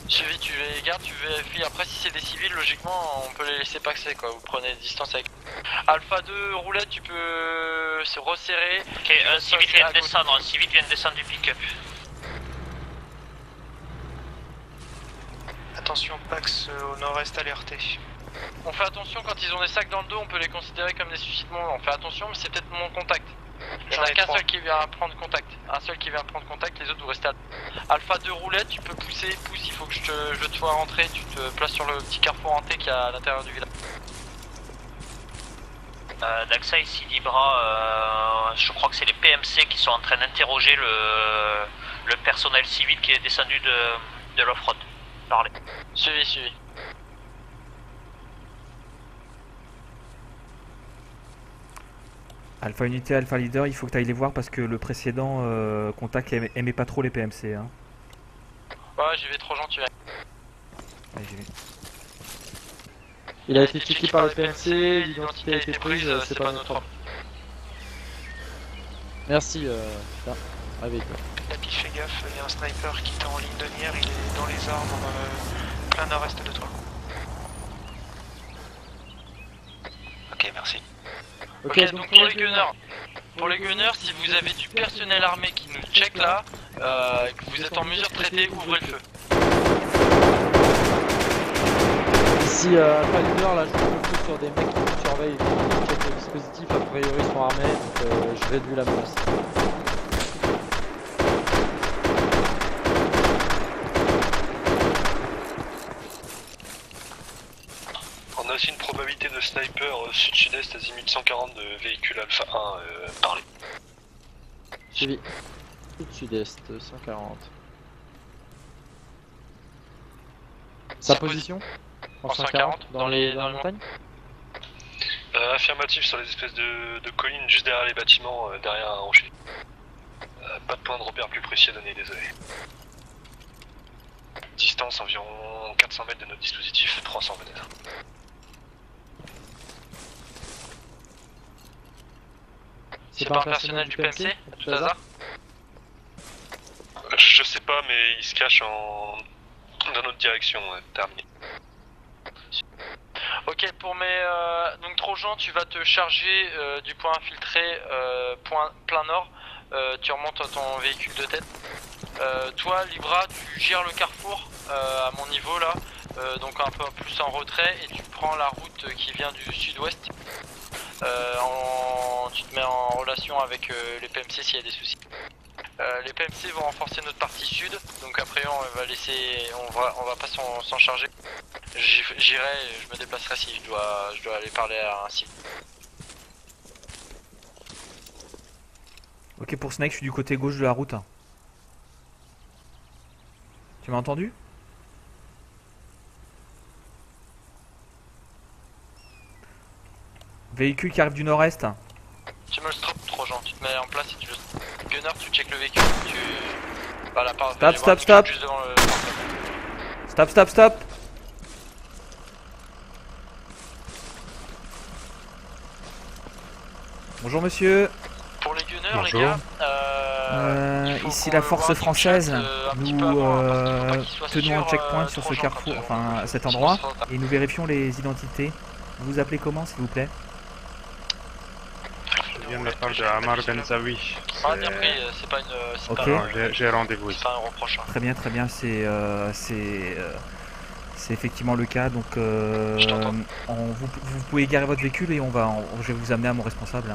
Suivi, tu les gardes, tu vérifies. Après, si c'est des civils, logiquement, on peut les laisser passer, quoi. Vous prenez des distances avec. Alpha 2 roulette, tu peux se resserrer. Ok, un civil vient de descendre, du pick-up. Attention, Pax au nord-est alerté. On fait attention quand ils ont des sacs dans le dos, on peut les considérer comme des suicides mouvants. On fait attention, mais c'est peut-être mon contact. Il n'y en a qu'un seul qui vient prendre contact. Un seul qui vient prendre contact, les autres vous restez à... Alpha 2 roulette, tu peux pousser, pousse, il faut que je te vois rentrer, tu te places sur le petit carrefour hanté qui est à l'intérieur du village. Daxa ici Libra, je crois que c'est les PMC qui sont en train d'interroger le personnel civil qui est descendu de l'off-road. Parlez. Suivi. Alpha Unité, Alpha Leader, il faut que tu ailles les voir parce que le précédent contact aimait pas trop les PMC. Hein. Ouais, j'y vais trop gentil. Allez, j'y vais. Il a été checké par le PMC, l'identité a été prise, c'est pas notre homme. Merci, avec toi. Lapis, fais gaffe, il y a un sniper qui est en ligne de mire, il est dans les arbres, plein nord-est de toi. Ok, merci. Ok, donc pour les gunners, si vous avez du personnel armé qui nous check là, que vous êtes en mesure de traiter, ouvrez le feu. Ici, Alpha Leader, là je me fous sur des mecs qui nous surveillent, qui checkent le dispositif, a priori ils sont armés, donc je réduis la menace. On a aussi une probabilité de sniper sud-sud-est azimut 140 de véhicule Alpha 1 parlé. Suivi. Sud-est 140. Sa position en 140 dans les montagnes. Affirmatif sur les espèces de collines juste derrière les bâtiments, derrière un rocher. Pas de point de repère plus précis à donner, désolé. Distance environ 400 mètres de notre dispositif, 300 peut-être. C'est pas un personnel du PMC, tout hasard? Je sais pas, mais il se cache dans notre direction, terminé. Ok, pour mes... donc Trojan, tu vas te charger du point infiltré, point plein nord. Tu remontes ton véhicule de tête. Toi, Libra, tu gères le carrefour à mon niveau là, donc un peu plus en retrait, et tu prends la route qui vient du sud-ouest. Tu te mets en relation avec les PMC s'il y a des soucis. Les PMC vont renforcer notre partie sud, donc après on va laisser, on va pas s'en charger. J'irai, je me déplacerai si je dois aller parler à un civil. Ok, pour Snake, je suis du côté gauche de la route. Tu m'as entendu? Véhicule qui arrive du nord-est. Tu me le stop, Trojan, tu te mets en place si tu veux. Gunner, tu check le véhicule, tu... Voilà, par... Stop. Juste devant le... Stop. Bonjour monsieur. Pour les gunners, bonjour. les gars, ici la force française, nous tenons un checkpoint sur ce carrefour, enfin à cet endroit, et nous vérifions les identités. Vous appelez comment s'il vous plaît? Je viens de la part de Amar Benzawi. Ah, bien pris, c'est pas une... Ok. J'ai rendez-vous ici. C'est pas un reproche. Hein. Très bien, c'est effectivement le cas, donc vous pouvez garer votre véhicule et je vais vous amener à mon responsable.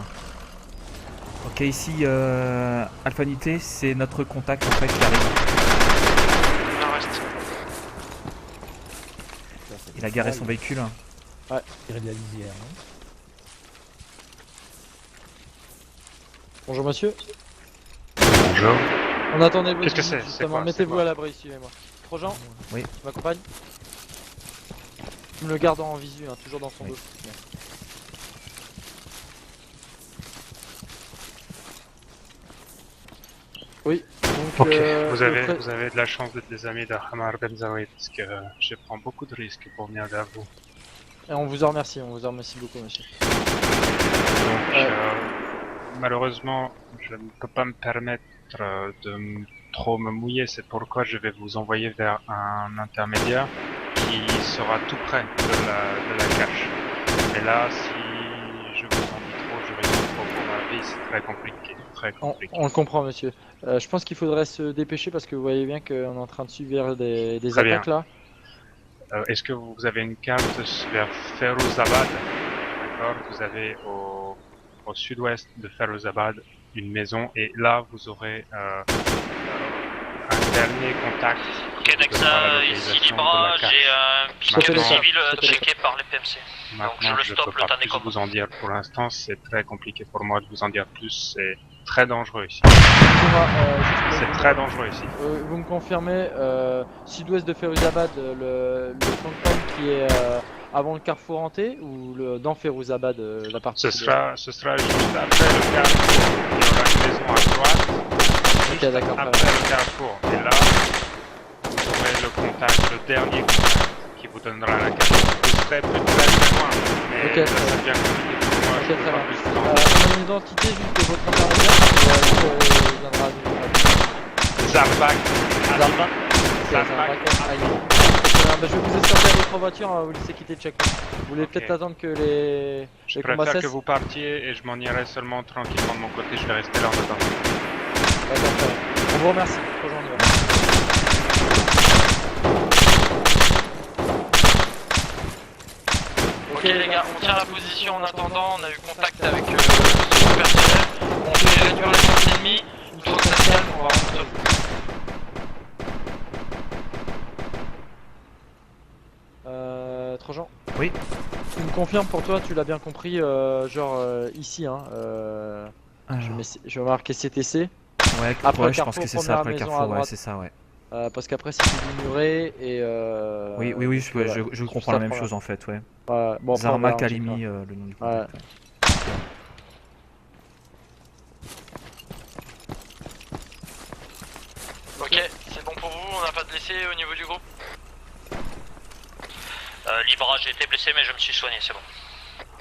Ok, ici Alpha Unité, c'est notre contact en fait qui arrive. Il a garé son véhicule. Ouais, tiré de la lisière. Bonjour monsieur. Bonjour. On attendait votre Qu'est-ce que visite, c'est justement. quoi Mettez-vous à l'abri, suivez-moi. Trojan, Oui. tu m'accompagnes? Tu me le gardes en visu, hein, toujours dans son Oui. dos. Oui, donc Ok, vous le pré- avez de la chance d'être des amis de Hamar Benzaoui parce que je prends beaucoup de risques pour venir vers vous. Et on vous en remercie beaucoup monsieur. Donc, malheureusement, je ne peux pas me permettre trop me mouiller, c'est pourquoi je vais vous envoyer vers un intermédiaire qui sera tout près de la cache. Mais là, si je vous en dis trop, je risque trop pour ma vie, c'est très compliqué, très compliqué. On le comprend monsieur. Je pense qu'il faudrait se dépêcher parce que vous voyez bien qu'on est en train de subir des Très bien. attaques là. Est-ce que vous avez une carte vers Ferozabad? D'accord, vous avez au sud-ouest de Ferozabad une maison et là vous aurez un dernier contact. Ok, Nexa, ici Libra, j'ai un pistolet civil checké par les PMC. Donc je Maintenant, le je ne stoppe peux le pas temps des plus combats. vous en dire pour l'instant, c'est très compliqué pour moi de vous en dire plus, c'est très dangereux ici. Excusez-moi, C'est très dangereux ici. vous me confirmez, sud-ouest de Feruzabad, le campagne qui est avant le carrefour hanté ou dans Feruzabad, la partie Ce sud-ouest? sera juste après le carrefour. Il y aura une maison à droite, Ok, d'accord. après le carrefour. Et là, vous aurez le contact, le dernier contact qui vous donnera la carte. Vous serez plus très loin, mais Ok, ça c'est bien compliqué pour moi. Ok, Je peux très pas bien. plus de temps. Mon identité juste de votre intermédiaire, viendra Zarbak. Zarbak. Zarbak. Je vais vous escorter à votre voiture, vous laisser quitter le checkpoint. Vous voulez peut-être attendre que les Je combats préfère que cessent? vous partiez et je m'en irai seulement tranquillement de mon côté, je vais rester là en attendant. D'accord, très bien. On vous remercie. Bonjour, on y va. Ok les gars, on tient la position en attendant, on a eu contact avec le personnel, on fait réduire les forces ennemies, une fois que ça se calme, on va rentrer. Trojan. Oui. Tu me confirmes pour toi, tu l'as bien compris, ici, hein. Je vais marquer CTC. Ouais, Après ouais, le je pense que c'est ça, après le maison à carrefour, ouais, droite. c'est ça, ouais. Parce qu'après c'est du muré et Oui, je comprends la même chose en fait, ouais. Bon, Zarmak a mis le nom du contact. Ouais. Ok, c'est bon pour vous, on n'a pas de blessés au niveau du groupe? Libra, j'ai été blessé mais je me suis soigné, c'est bon.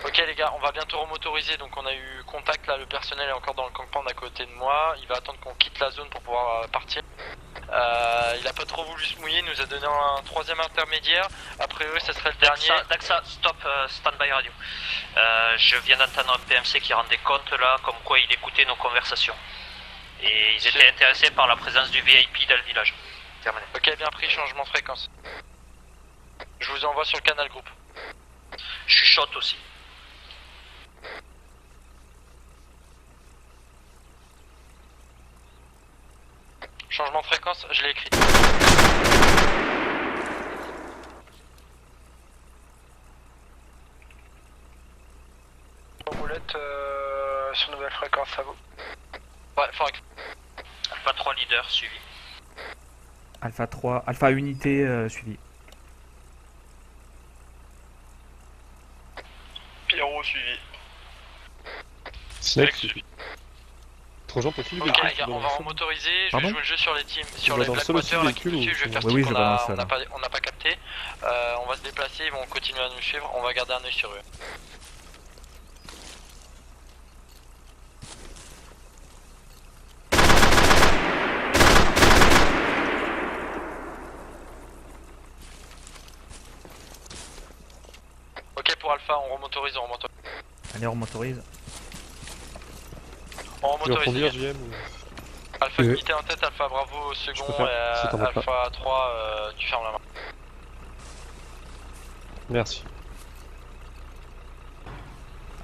Ok les gars, on va bientôt remotoriser, donc on a eu contact là, le personnel est encore dans le campement à côté de moi, il va attendre qu'on quitte la zone pour pouvoir partir. Il a pas trop voulu se mouiller, il nous a donné un troisième intermédiaire, a priori ça serait le dernier. Daxa, stop, stand-by radio. Je viens d'entendre un PMC qui rendait compte là, comme quoi il écoutait nos conversations. Et ils étaient intéressés par la présence du VIP dans le village. Terminé. Ok, bien pris, changement de fréquence. Je vous envoie sur le canal groupe. Je suis shot aussi. Changement de fréquence, je l'ai écrit. Roulette sur nouvelle fréquence, ça vaut. Ouais, faudrait que... Alpha 3 leader suivi. Alpha 3, Alpha unité suivi. Pierrot suivi. Snake suivi. Trojan possible. Ok les gars, on va remotoriser, je vais jouer le jeu sur les teams, sur les Blackwater là qui nous suivent, je vais faire oui, qu'on n'a pas capté. On va se déplacer, ils vont continuer à nous suivre, on va garder un œil sur eux. Ok pour Alpha, on remotorise, Allez, on remotorise. On remotorise. JM Alpha unité en tête, Alpha Bravo au second et Alpha 3 tu fermes la main. Merci.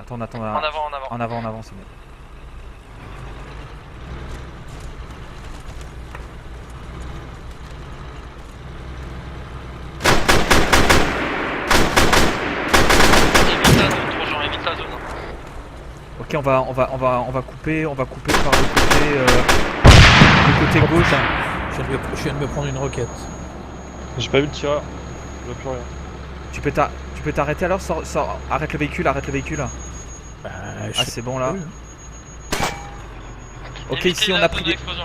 Attends, on attend. En avant, en avant. En avant, c'est bon. Évite la zone, Trojan, évite la zone. Ok, Ok, on va couper par le côté gauche. Je viens de me prendre une roquette. J'ai pas vu le tireur. Je vois plus rien. Tu peux t'arrêter alors, arrête le véhicule. Bah, Ah c'est bon là. Oui. Ok, Évitez ici la on a zone pris des... d'explosion.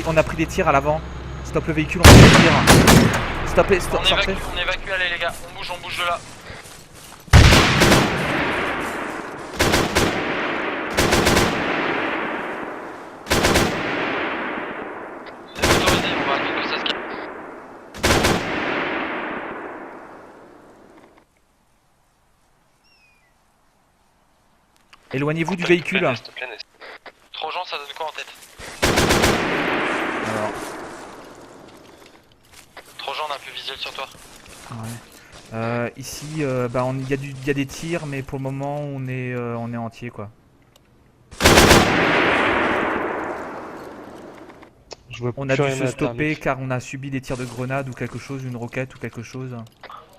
on a pris des tirs à l'avant. Stop le véhicule, on prend des tirs. Stoppez, On sortez. évacue, allez les gars, on bouge de là. C'est autorisé, on va attendre que ça se calme. Éloignez-vous du véhicule. Plein est, plein est. Trojan, ça donne quoi en tête? Alors, Trojan, on a un peu visuel sur toi. ouais. Ici, il y a des tirs, mais pour le moment, on est entier quoi. Je vois On a plus dû rien se à stopper thermique. car on a subi des tirs de grenade ou quelque chose, une roquette ou quelque chose.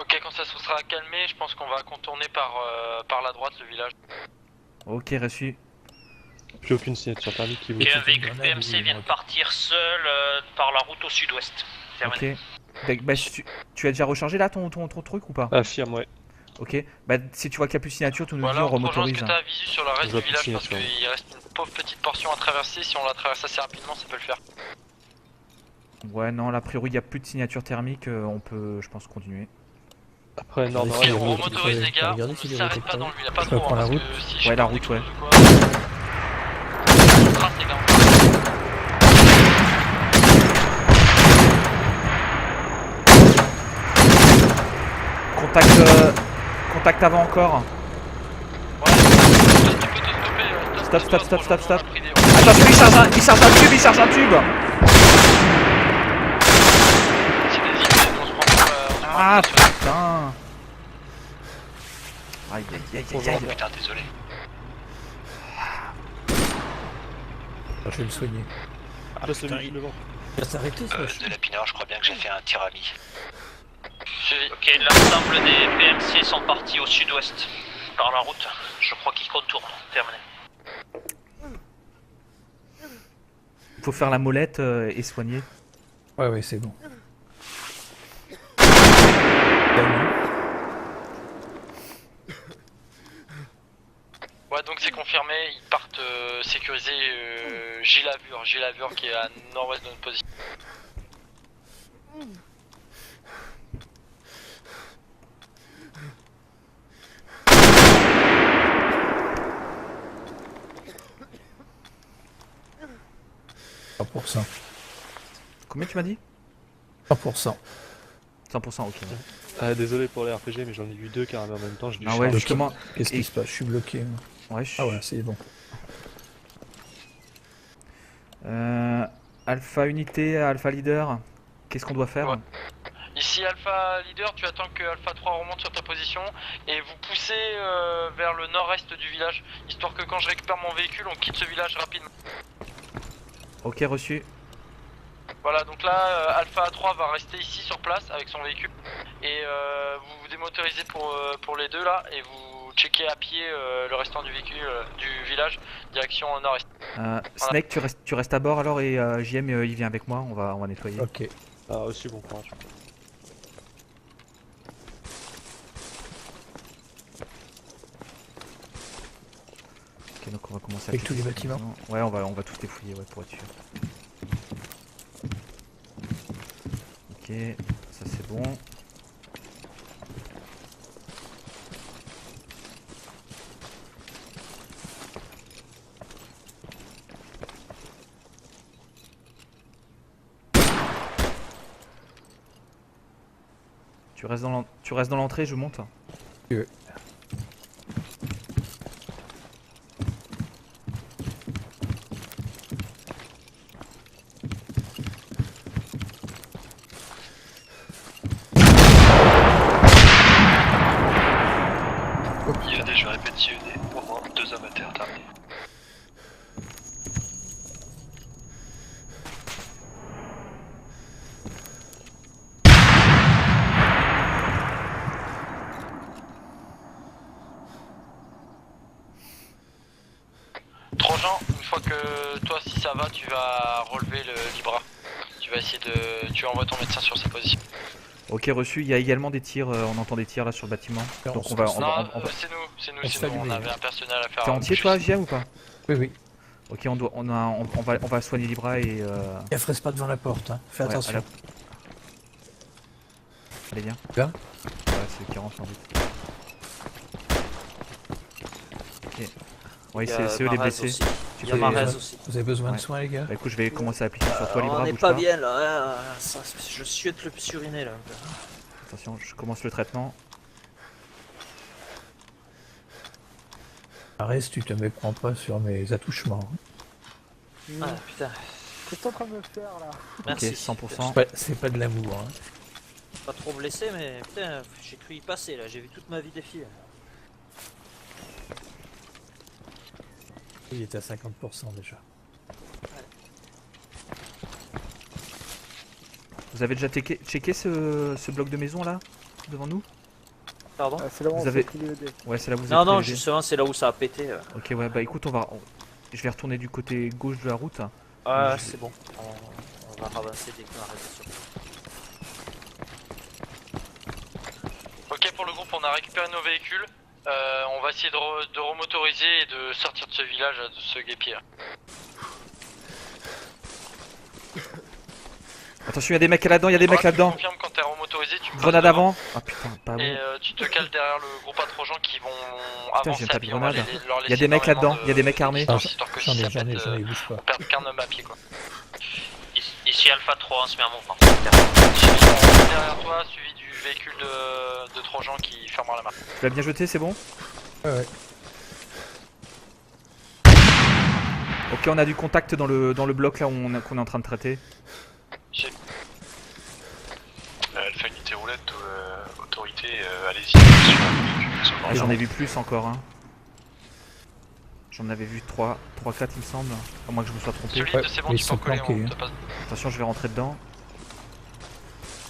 Ok, quand ça se sera calmé, je pense qu'on va contourner par la droite le village. Ok, reçu. Plus aucune signature thermique qui vous. Ok, un véhicule PMC vient de partir seul par la route au sud-ouest. Terminé. Ok. Bah, tu as déjà rechargé là ton truc ou pas? Affirme, ouais. Ok. Bah si tu vois qu'il n'y a plus de signature, tu nous Voilà, dis, on Trojan, est-ce remotorise. que t'as visu sur le reste Je vois du plus de village parce signature. qu'il reste une pauvre petite portion à traverser, si on la traverse assez rapidement ça peut le faire. Ouais, non, a priori il n'y a plus de signature thermique, on peut, je pense, continuer. Après, nord, Ok, nord, Ok, il y a on l'autre. remotorise les gars, on Regardez ne si les s'arrête routes pas sont dans le village, pas Je trop reprends hein, la parce route. que si Ouais, je la prends route, des ouais. choses ou quoi, on trace les gars. Contact avant encore. Ouais, tu peux te stopper. Stop. On a pris des- Attention, il charge un tube. Si t'hésites, on se prend Ah sur la- putain. Aïe. Putain, désolé. Je vais le soigner. Ah, Passe le putain, véhicule devant. il va s'arrêter ça. De la pinard, je crois bien que j'ai fait un tir ami. Suivi. Ok, l'ensemble des PMC sont partis au sud-ouest par la route. Je crois qu'ils contournent. Terminé. Il faut faire la molette et soigner. Ouais, c'est bon. Ouais, donc c'est confirmé, ils partent sécuriser Gilavur qui est à nord-ouest de notre position. Combien tu m'as dit? 100%. 100%, ok. Ah, désolé pour les RPG, mais j'en ai vu deux qui arrivaient en même temps. J'ai dû Ah ouais, charger. justement. Qu'est-ce qui se passe? Je suis bloqué. Ouais, Ah ouais, c'est bon. Alpha unité, Alpha leader, qu'est-ce qu'on doit faire? Ouais. Ici Alpha Leader, tu attends que Alpha 3 remonte sur ta position et vous poussez vers le nord-est du village, histoire que quand je récupère mon véhicule, on quitte ce village rapidement. Ok, reçu. Voilà, donc là, Alpha 3 va rester ici sur place avec son véhicule et vous vous démotorisez pour les deux là et vous checkez à pied le restant du véhicule du village, direction nord-est. Snake, tu restes à bord alors et JM il vient avec moi, on va nettoyer. Ok. Ah, reçu, bon courage. Ok, donc on va commencer Avec checker tous les ça bâtiments. maintenant. Ouais, on va tous les fouiller, ouais, pour être sûr. Ok, ça c'est bon. Tu restes dans l'entrée, je monte. Ouais. Il y a des, je répète, il y a eu au moins 2 hommes à terre, terminé. Sergent, une fois que toi si ça va, tu vas relever le Libra. Tu vas essayer de... Tu envoies ton médecin sur sa position. Ok, reçu. Il y a également des tirs, on entend des tirs là sur le bâtiment. Donc on va... Non, c'est nous, on avait un personnel à faire. T'es entier toi, JM ou pas? Oui, oui. Ok, on va soigner Libra et... Et elle fraisse pas devant la porte, hein. Fais attention. Allez, viens. Là ouais, c'est 40 sans doute. Ok. Ouais, c'est eux les blessés. Il y a Marez aussi. Vous avez besoin de soins, les gars? Bah écoute, je vais commencer à appliquer sur toi, Libra. On est pas bien là, je suis le plus uriné là. Attention, je commence le traitement. Marez, tu te méprends pas sur mes attouchements. Ah putain. Qu'est-ce que t'es en train de me faire là? Merci. Ok, 100%. C'est pas de l'amour, hein. Pas trop blessé, mais putain, j'ai cru y passer là, j'ai vu toute ma vie défiler. Il est à 50% déjà. Vous avez déjà checké ce bloc de maison là, devant nous? Pardon? C'est là où vous on avez... pris les ED. Ouais, c'est là où vous Non, avez non, pris les ED. justement, c'est là où ça a pété. Ok, ouais, bah écoute, je vais retourner du côté gauche de la route. Ah, c'est bon, on va avancer dès qu'on arrive sur. Ok, pour le groupe, on a récupéré nos véhicules. On va essayer de remotoriser et de sortir de ce village, de ce guépier. Attention, il y a des mecs là-dedans, il y a des mecs là-dedans. Confirme quand t'es remotorisé, tu me Grenade avant. Ah putain, pas bon. Et tu te cales derrière le groupe à 3 gens qui vont Putain, avancer j'ai pas à de pied. On va grenade. leur Il y a des mecs laisser là-dedans, il y a des mecs armés. histoire que si ça J'en ai, pète, bouge pas. on perd qu'un homme à pied quoi. Ici Alpha 3, on se met en mouvement. Derrière toi, suivi du véhicule de 3 gens qui fermera la marque. Tu l'as bien jeté, c'est bon? Ouais. Ok, on a du contact dans le bloc là qu'on est en train de traiter. Alpha unité roulette, autorité, allez-y. Ah, j'en ai vu plus encore. Hein. J'en avais vu 3-4 il me semble. À moins que je me sois trompé. C'est bon, ils tu sont peux coller, planqués. on te passe. Attention, je vais rentrer dedans.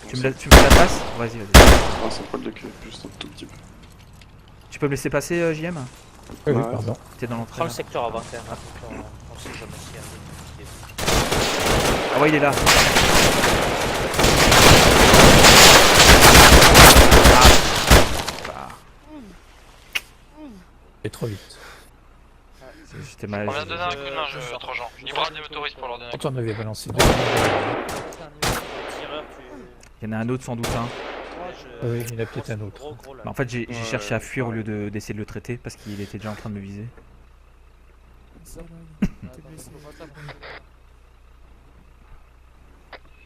Tu me laisses la place? Vas-y, vas-y. Ah, c'est pas de cul, juste un tout petit peu. Tu peux me laisser passer, JM? Oui, pardon. T'es dans l'entrée. Prends le secteur avant quand même, on sait jamais s'il y a Ah ouais, il est là. C'est trop vite. J'étais mal. On vient de donner un coup de main, je 3 gens. Libra démotorise pour leur donner. Quand on avait balancé deux. Il y en a un autre sans doute. Hein. Oui, il y en a peut-être un autre. Bah, en fait, j'ai cherché à fuir au lieu d'essayer de le traiter parce qu'il était déjà en train de me viser.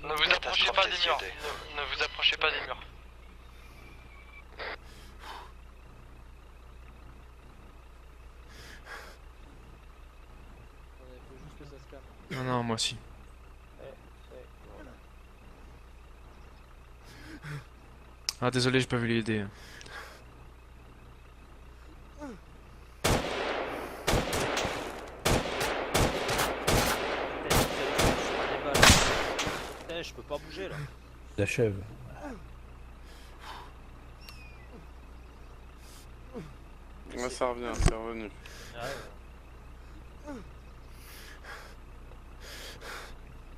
Ne vous approchez pas des murs. Ne vous approchez pas des murs. Non, non, moi aussi. Ah, désolé, j'ai pas vu les aider. Je peux pas bouger là. J'achève. Ouais, ça revient, c'est revenu.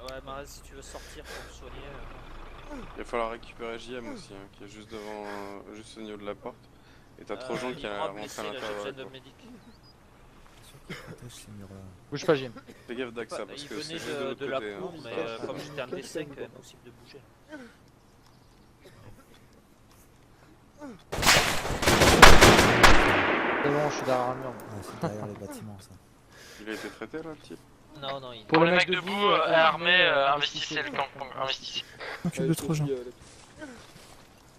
Ouais, Marez, si tu veux sortir pour me soigner. Il va falloir récupérer JM aussi, hein, qui est juste devant, juste au niveau de la porte. Et t'as trop de gens qui rentrent à l'intérieur. Bouge pas, Jim. Fais gaffe d'Axa parce que c'est il juste venait l'autre de la côté, cour, hein. mais comme j'étais en dessin, quand même impossible de bouger. C'est bon, je suis derrière un mur. C'est derrière les bâtiments ça. Il a été traité là, petit? Non, non, il... Pour le mec debout, armé, investissez le camp, investissez. Occupe de 3 gens.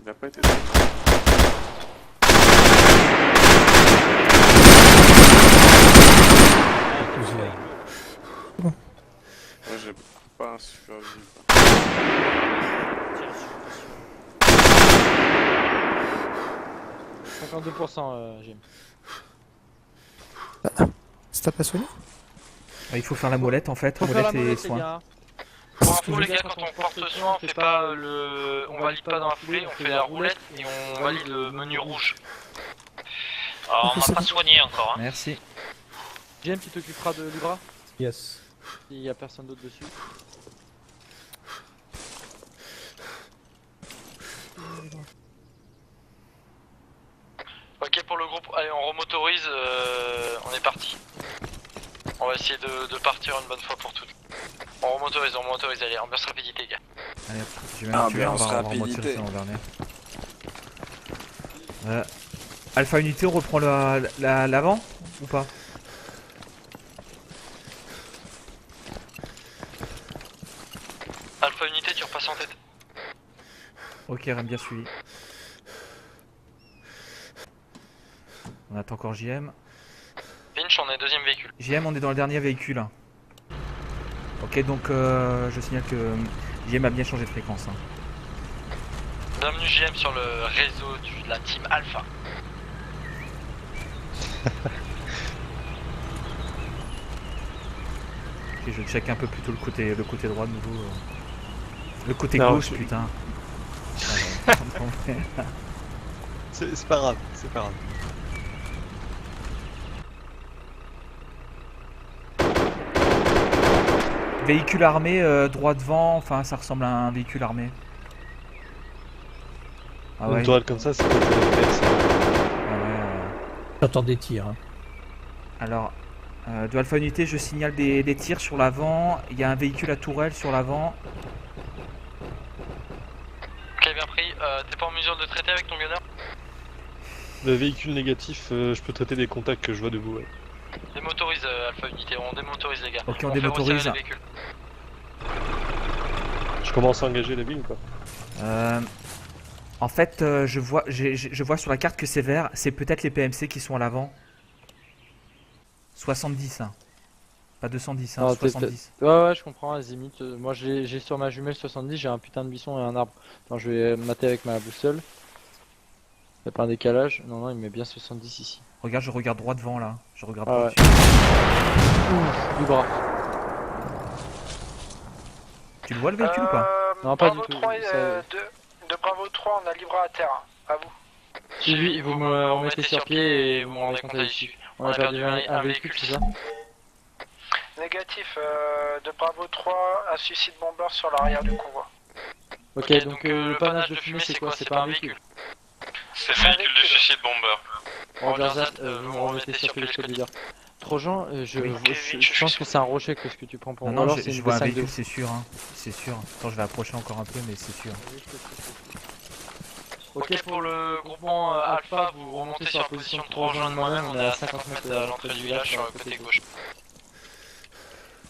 Il a pas été traité. Moi j'ai pas un super vue. 52% Jim. Ça t'a pas soigné? Ah, il faut faire la molette en fait. Faut faire la Molette et molette, les soin. gars. Pour info les gars, quand on porte soin, on fait pas on valide pas dans la foulée, on fait la roulette et on valide le menu rouge. Alors, on m'a pas soigné encore. Hein. Merci. JM, tu t'occuperas de Libra Yes. s'il y a personne d'autre dessus. Ok pour le groupe, allez on remotorise, on est parti. On va essayer de partir une bonne fois pour toutes. On remotorise, allez, ambiance rapidité les gars. Allez, j'ai même tué, on va retirer ça en dernier. Alpha Unité, on reprend l'avant ou pas? Alpha Unité, tu repasses en tête. Ok, Rem bien suivi. On attend encore JM. Finch, on est deuxième véhicule. JM, on est dans le dernier véhicule. Ok, donc je signale que JM a bien changé de fréquence. Bienvenue JM sur le réseau de la team Alpha. Ok, je check un peu plutôt le côté droit de nouveau. Le côté Non, gauche, putain. C'est pas grave, c'est pas grave. Véhicule armé, droit devant, enfin ça ressemble à un véhicule armé. Ah ouais. Une tourelle comme ça, c'est peut-être PMC. Ah ouais. J'entends des tirs. Hein. Alors, de Alpha Unité, je signale des tirs sur l'avant. Il y a un véhicule à tourelle sur l'avant. Ok, bien pris. T'es pas en mesure de traiter avec ton gunner? Le véhicule négatif, je peux traiter des contacts que je vois de vous. Ouais. Démotorise Alpha Unité, on démotorise les gars. Ok, on fait démotorise. retirer les véhicules. Je commence à engager la ville ou pas? En fait, je vois sur la carte que c'est vert. C'est peut-être les PMC qui sont à l'avant. 70, hein. Pas 210, hein, Non, 70. Ouais, je comprends, Azimut. Moi j'ai sur ma jumelle 70, j'ai un putain de buisson et un arbre. Attends, je vais mater avec ma boussole. Y'a pas un décalage? Non, il met bien 70 ici. Regarde, je regarde droit devant là. Je regarde Ah droit ouais. dessus. Ouf, du bras. Tu le vois le véhicule ou pas? Non, pas Bravo du tout. 3 ça- de Bravo 3, on a Libra à terre. À vous. Suivi, vous me remettez sur pied et vous me rendez compte à l'issue. On a perdu un véhicule, c'est ça? Négatif, de Bravo 3, un suicide bomber sur l'arrière du convoi. Ok, donc le panache de fumée c'est quoi? C'est pas un véhicule? C'est le véhicule de suicide bomber. Roger, vous me remettez sur pied le leader. Trojan, je pense que c'est un rocher que ce que tu prends pour Non, moi. non, Alors c'est je une vois un V5 de véhicule, c'est sûr. Hein. C'est sûr. Attends, je vais approcher encore un peu, mais c'est sûr. Ok, pour le groupement Alpha, vous remontez sur la position de Trojan de moi-même, on est à 50 mètres à l'entrée du village sur le côté gauche.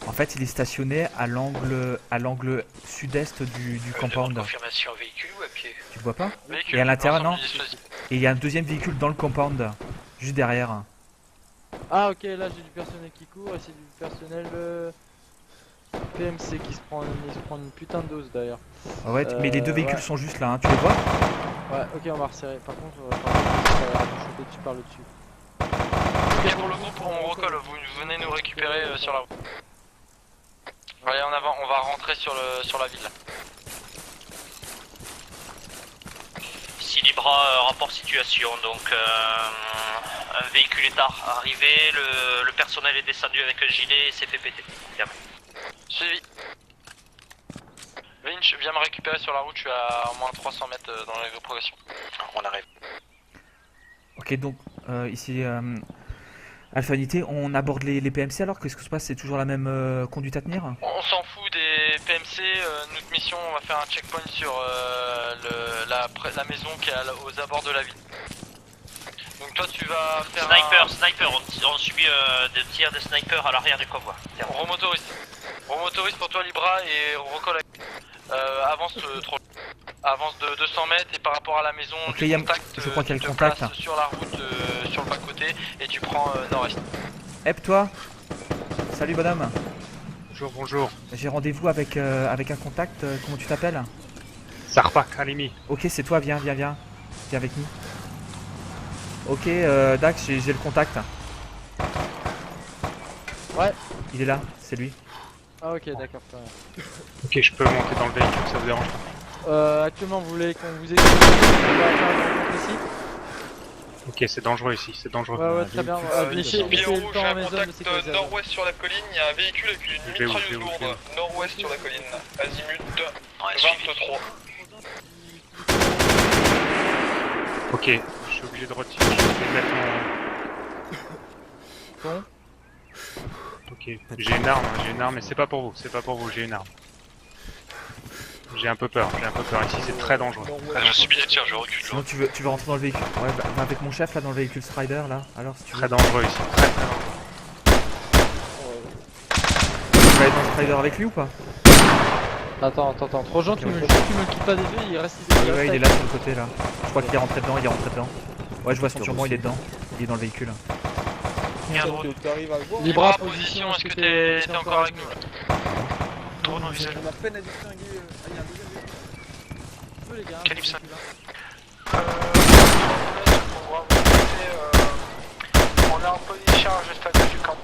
En fait, il est stationné à l'angle sud-est du compound. Confirmation véhicule ou à pied? Tu le vois pas? Véhicule, Et à l'intérieur, non? ensemble du dispositif. Et il y a un deuxième véhicule dans le compound, juste derrière. Ah ok, là j'ai du personnel qui court et c'est du personnel PMC qui se prend une putain de dose d'ailleurs. Ah ouais, mais les deux véhicules ouais. sont juste là, hein. Tu les vois? Ouais, ok, on va resserrer. Par contre, ça va choper dessus par le dessus. Ok, pour le groupe, on recolle, vous venez nous récupérer sur la route. Allez, en avant, on va rentrer sur la ville. Ici Libra, rapport situation, donc un véhicule est arrivé, le personnel est descendu avec un gilet et s'est fait péter. Bien. Suivi. Vinch, viens me récupérer sur la route, je suis à au moins 300 mètres dans la progression. On arrive. Ok, donc ici Alpha Unité, on aborde les PMC alors? Qu'est-ce que se passe? C'est toujours la même conduite à tenir? On s'en fout des PMC, notre mission, on va faire un checkpoint sur la maison qui est aux abords de la ville. Donc toi tu vas faire Sniper, on subit des tirs de sniper à l'arrière du convoi. On remotorise pour toi Libra et on recolle avec... avance de 200 mètres et par rapport à la maison, Okay, du contact, je crois qu'il y a le tu te contact. places sur la route, sur le bas-côté et tu prends nord-est. Hep, toi. Salut bonhomme. Bonjour. J'ai rendez-vous avec un contact, comment tu t'appelles? Sarpak Alimi. Ok, c'est toi, viens avec nous. Ok, Dax, j'ai le contact. Ouais. Il est là, c'est lui. Ah ok, d'accord, très bien. Ok, je peux monter dans le véhicule, ça vous dérange pas? Actuellement, vous voulez qu'on vous explique ici? Ok, c'est dangereux ici, c'est dangereux. Ouais, ouais, très bien. Laissez Pion le rouge, temps j'ai à un mes hommes de contact sécuriser. nord-ouest sur la colline, il y a un véhicule avec une Je vais où, mitrailleuse je vais où lourde. Nord-ouest sur la colline, azimut Ouais, suivi. 23. Ok, je suis obligé de retirer, je vais les mettre en... Bon. Ok, j'ai une arme, mais c'est pas pour vous, j'ai une arme. J'ai un peu peur ici, c'est très dangereux. Je subis des tirs, je recule. Sinon tu veux rentrer dans le véhicule. Ouais, va avec mon chef là dans le véhicule Strider là. Alors si tu veux. Très dangereux ici, très dangereux. Tu vas aller dans le Strider avec lui ou pas? Attends. Trojan, tu me le quittes pas des yeux, il reste ici. Ouais, il est là sur le côté là. Je crois qu'il est rentré dedans, Ouais, je vois son turban, il est dedans. Il est dans le véhicule. Libra, Position, est-ce que t'es encore avec nous là? Trop dans le visage. On a peine à distinguer. Il y a un deuxième véhicule. Calibre 5. On est en position à juste du camp.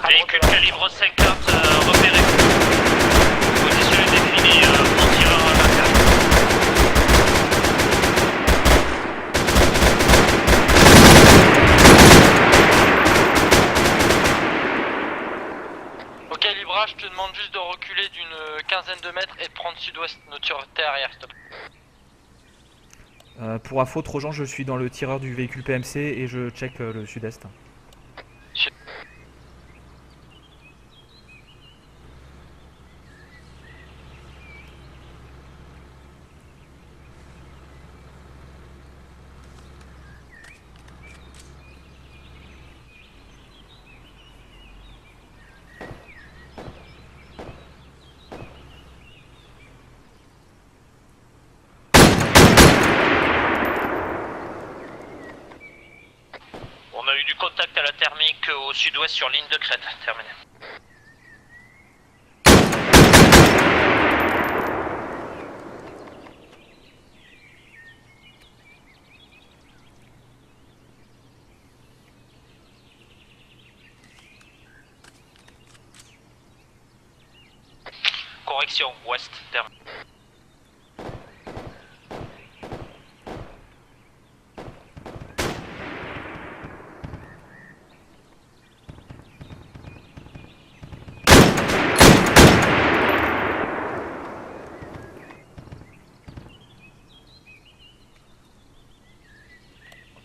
Véhicule calibre 50 repéré. Position définie, franc-tireur à 24. Ok Libra, je te demande juste de reculer d'une quinzaine de mètres et de prendre sud-ouest sur terre arrière, s'il te plaît. Pour info, Trojan, je suis dans le tireur du véhicule PMC et je check le sud-est. On a eu du contact à la thermique au sud-ouest sur ligne de crête. Terminé. Correction, ouest, terminé.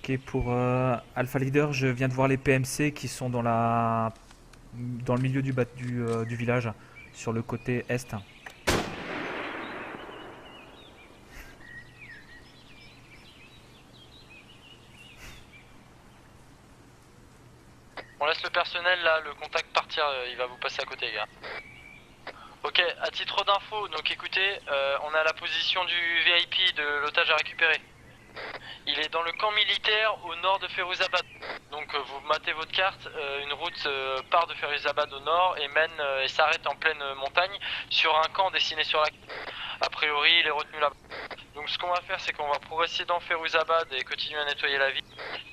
Ok, pour Alpha Leader, je viens de voir les PMC qui sont dans le milieu du village, sur le côté est. On laisse le personnel là, le contact partir, il va vous passer à côté les gars. Ok, à titre d'info, donc écoutez, on a la position du VIP de l'otage à récupérer. Il est dans le camp militaire au nord de Feruzabad. Donc vous matez votre carte, une route part de Feruzabad au nord et mène et s'arrête en pleine montagne sur un camp dessiné sur la carte. A priori il est retenu là-bas. Donc ce qu'on va faire c'est qu'on va progresser dans Feruzabad et continuer à nettoyer la ville.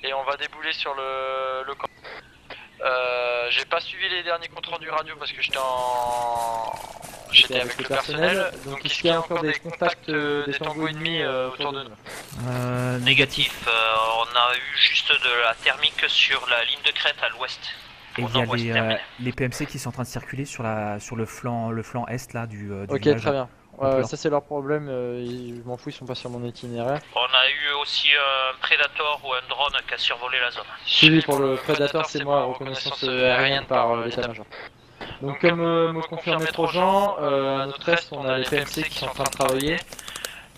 Et on va débouler sur le camp. J'ai pas suivi les derniers comptes rendus radio parce que j'étais avec le personnel. Donc est-ce qu'il y a encore des contacts des tangos ennemis autour de nous? Négatif, on a eu juste de la thermique sur la ligne de crête à l'ouest. Et Au il y a nord-ouest, les PMC qui sont en train de circuler sur le flanc est là du Ok, village. très bien. Ça c'est leur problème, je m'en fous, ils sont pas sur mon itinéraire. On a eu aussi un Predator ou un drone qui a survolé la zone. Suivi pour le Predator, c'est moi, reconnaissance aérienne par l'état-major. Donc comme me confirmait Trojan, à notre est, on a les PMC qui sont en train de travailler.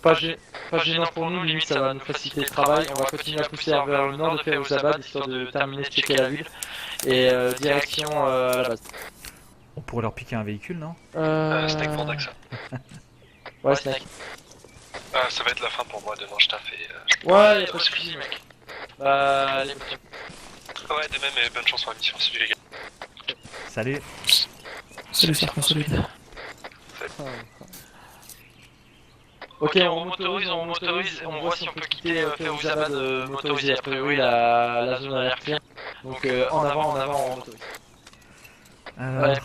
Pas gênant pour nous, limite ça va nous faciliter le travail. On va continuer à pousser vers le nord de Feruzabad, histoire de terminer de checker la ville. Et direction à la base. On pourrait leur piquer un véhicule, non? Snake pour Dax. Ouais, Snake. Ça va être la fin pour moi, demain je taffe et... Ouais, y'a pas de soucis, mec. Ouais, de même, et bonne chance sur la mission, salut les gars. Salut. Salut Serpent Solide. Ok, on motorise, on voit si on peut quitter Feruzabad motorisé. A priori la zone a l'air claire. Donc en avant, on motorise.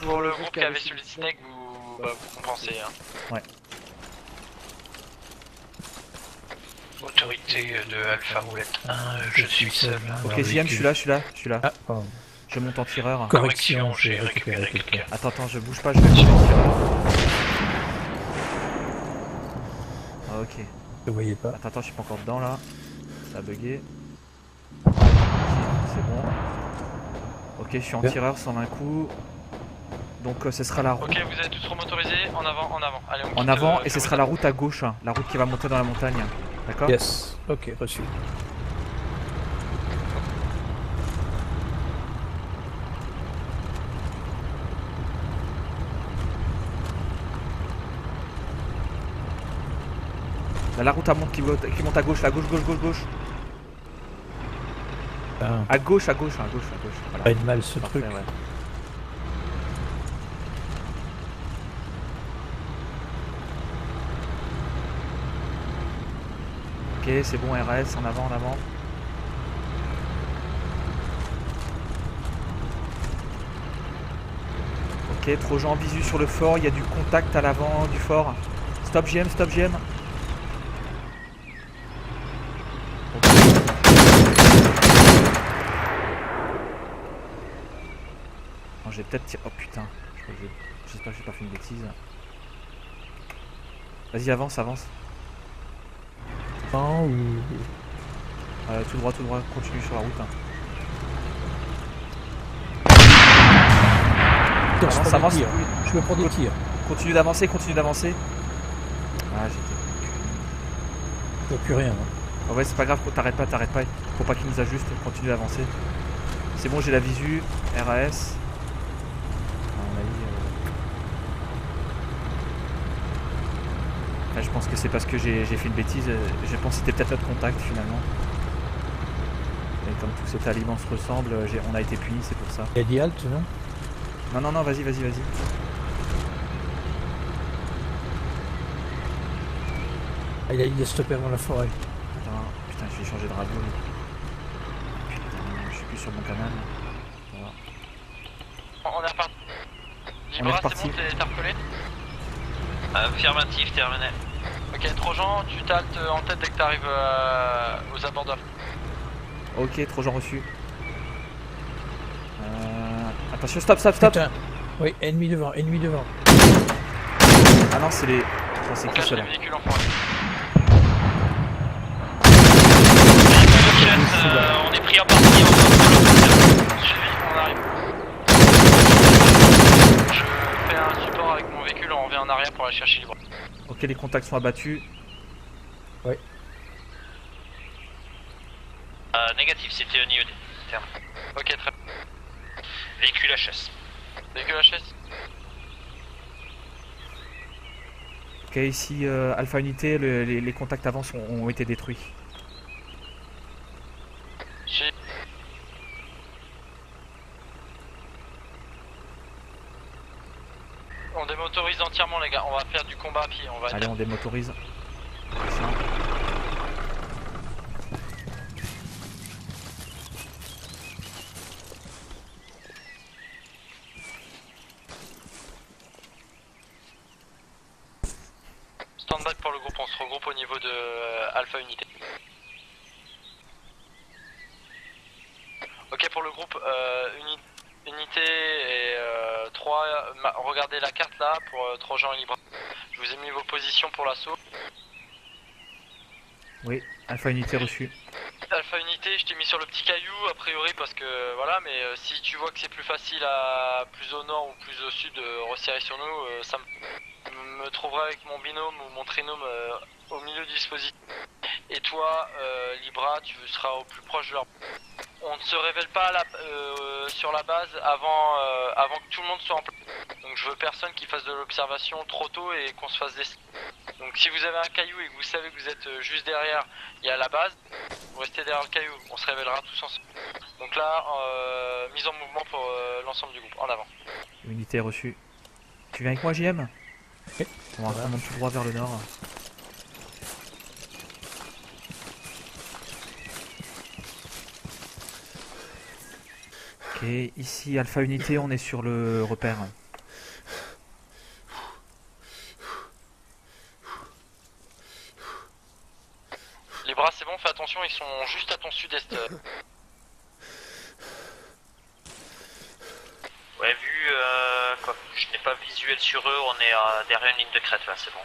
Pour le groupe qui avait suivi le Snake, vous compensez. Hein. Ouais. Autorité unité de Alpha Roulette 1, je suis seul. Ok, JM, je suis là. Ah, pardon. Je monte en tireur. Correction, j'ai récupéré quelqu'un. Attends, je bouge pas, je vais monter en tireur. Ah, ok. Je le voyais pas. Attends, je suis pas encore dedans là. Ça a bugué. C'est bon. Ok, je suis en tireur, 120 coups. Donc ce sera la route. Ok, vous êtes tous remotorisés, en avant. Allez, on En quitte, avant, et ce sera la route à gauche, hein, la route qui va monter dans la montagne. D'accord? Yes. Ok, reçu. Là, la route qui monte à gauche, là, gauche. Ah, À gauche. Voilà. pas de mal ce Parfait, truc. ouais. Ok, c'est bon, RS, en avant. Ok, Trojan en visu sur le fort, il y a du contact à l'avant du fort. Stop GM. Ok. Non, j'ai peut-être tiré. Oh putain, j'espère que j'ai pas fait une bêtise. Vas-y, avance. Ou... Tout droit, continue sur la route. Hein. Avance. Je me prends des tirs. Continue d'avancer. Ah, j'étais. Je vois plus rien. Hein. Oh ouais, c'est pas grave, t'arrêtes pas. Faut pas qu'il nous ajuste, continue d'avancer. C'est bon, j'ai la visu, RAS. À mon avis, là, je pense que c'est parce que j'ai fait une bêtise. Je pense que c'était peut-être notre contact finalement. Et comme tous ces talibans se ressemblent, on a été punis, c'est pour ça. Il a dit halt, non? Non, vas-y. Ah, il a dit de stopper avant la forêt. Attends, putain, je vais changer de radio. Putain, je suis plus sur mon canal. Voilà. On est reparti. On est Libra, reparti. c'est bon, t'es interpellé? Affirmatif, terminé. Ok, Trojan, tu t'haltes en tête dès que t'arrives aux abords d'Alpha. Ok, Trojan reçu. Attention, stop. Putain. Oui, ennemi devant. Ah non, c'est les... Oh, c'est On qui cache les ceux-là? véhicules en forêt. On est pris en partie en Suivi, on arrive. Je fais un support avec mon véhicule, on revient en arrière pour aller chercher Libra. Ok, les contacts sont abattus. Négatif, c'était au niveau des termes. Ok, très bien. Véhicule HS. Véhicule HS. Ok, ici Alpha Unité, les contacts avant ont été détruits. On démotorise entièrement les gars, on va faire du combat à pied. Allez, on démotorise. Stand by pour le groupe, on se regroupe au niveau de Alpha Unité. Ok pour le groupe, Unité et 3, regardez la carte là pour Trojan et Libra. Je vous ai mis vos positions pour l'assaut. Oui, Alpha Unité reçu. Alpha Unité, je t'ai mis sur le petit caillou a priori parce que voilà, mais si tu vois que c'est plus facile à plus au nord ou plus au sud de resserrer sur nous, ça me trouverai avec mon binôme ou mon trinôme au milieu du dispositif. Et toi, Libra, tu seras au plus proche de leur... On ne se révèle pas sur la base avant que tout le monde soit en place. Donc je veux personne qui fasse de l'observation trop tôt et qu'on se fasse des... Donc si vous avez un caillou et que vous savez que vous êtes juste derrière, il y a la base, vous restez derrière le caillou, on se révélera tous ensemble. Donc là, mise en mouvement pour l'ensemble du groupe, en avant. Unité reçue. Tu viens avec moi, JM? On monte tout droit vers le nord. Ok, ici Alpha Unité, on est sur le repère. Les bras c'est bon, fais attention, ils sont juste à ton sud-est. Ouais, vu comme je n'ai pas visuel sur eux, on est derrière une ligne de crête là, c'est bon.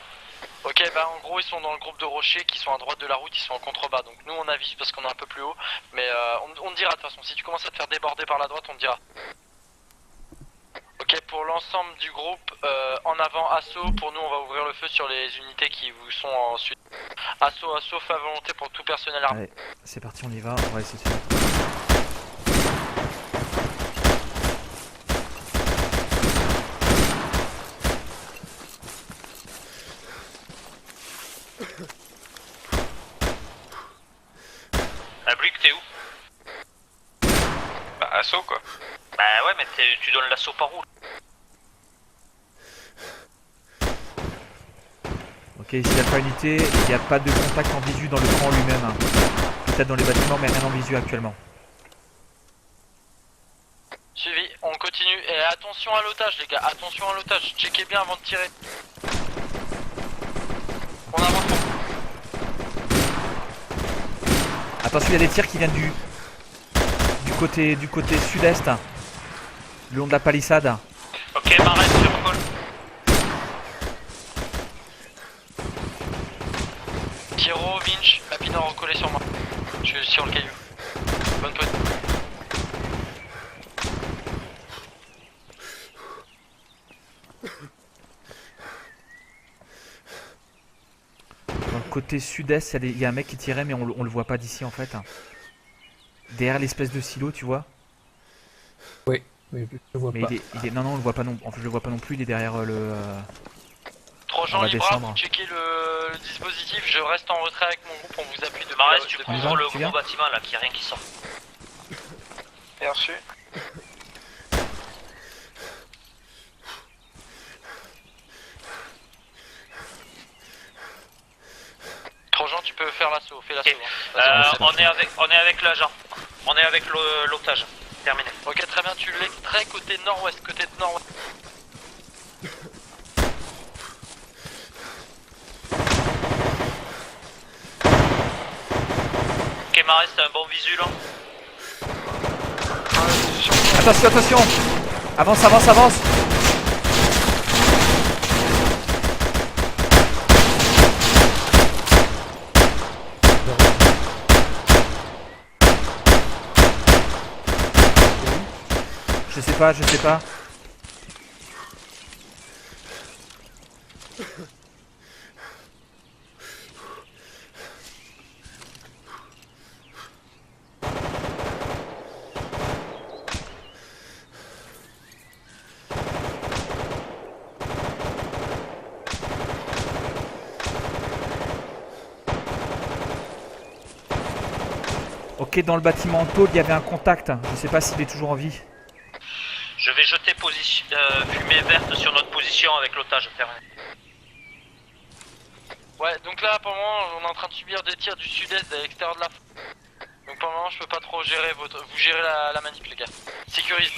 Ok, bah en gros ils sont dans le groupe de rochers qui sont à droite de la route, ils sont en contrebas. Donc nous on avise parce qu'on est un peu plus haut. Mais on te dira de toute façon, si tu commences à te faire déborder par la droite, on te dira. Ok, pour l'ensemble du groupe, en avant assaut, pour nous on va ouvrir le feu sur les unités qui vous sont en sud. Assaut, feu à volonté pour tout personnel armé. Allez, c'est parti, on y va, on va essayer de se mettre. Blick, t'es où? Bah assaut quoi. Bah ouais, mais tu donnes l'assaut par où? Ok, ici la 3 unités, il n'y a pas de contact en visu dans le camp lui-même. Hein. Peut-être dans les bâtiments, mais rien en visu actuellement. Suivi, on continue. Et attention à l'otage les gars, attention à l'otage. Checkez bien avant de tirer. On avance. Attention, il y a des tirs qui viennent du côté sud-est, le long de la palissade. Ok, Marais, je recolle. Pierrot, Vinch, Lapidor recollé sur moi. Je suis sur le caillou. Bonne pote. Dans le côté sud-est, il y a un mec qui tirait, mais on le voit pas d'ici en fait. Derrière l'espèce de silo, tu vois. Oui, mais je le vois mais pas. Non, on le voit pas non. En fait, je le vois pas non plus. Il est derrière le. Trojan Libra, vous checkez le dispositif. Je reste en retrait avec mon groupe. On vous appuie de Marais, tu couvres le gros bâtiment là, qu'il n'y a rien qui sort. Bien reçu. Trojan, tu peux faire l'assaut. Fais l'assaut. Okay. Hein. On est avec l'agent. On est avec l'otage. Terminé. Ok, très bien. Tu l'extrais côté nord-ouest. Côté nord-ouest. Ok, Marais, c'est un bon visu là. Attention, attention. Avance, avance, avance. Je sais pas, je sais pas. Ok, dans le bâtiment en tôle, il y avait un contact. Je sais pas s'il est toujours en vie. Je vais jeter fumée verte sur notre position avec l'otage. Terminé. Ouais, donc là, pour le moment, on est en train de subir des tirs du sud-est, de l'extérieur de la... Donc pour le moment, je peux pas trop gérer vous gérez la manip, les gars. Sécurise.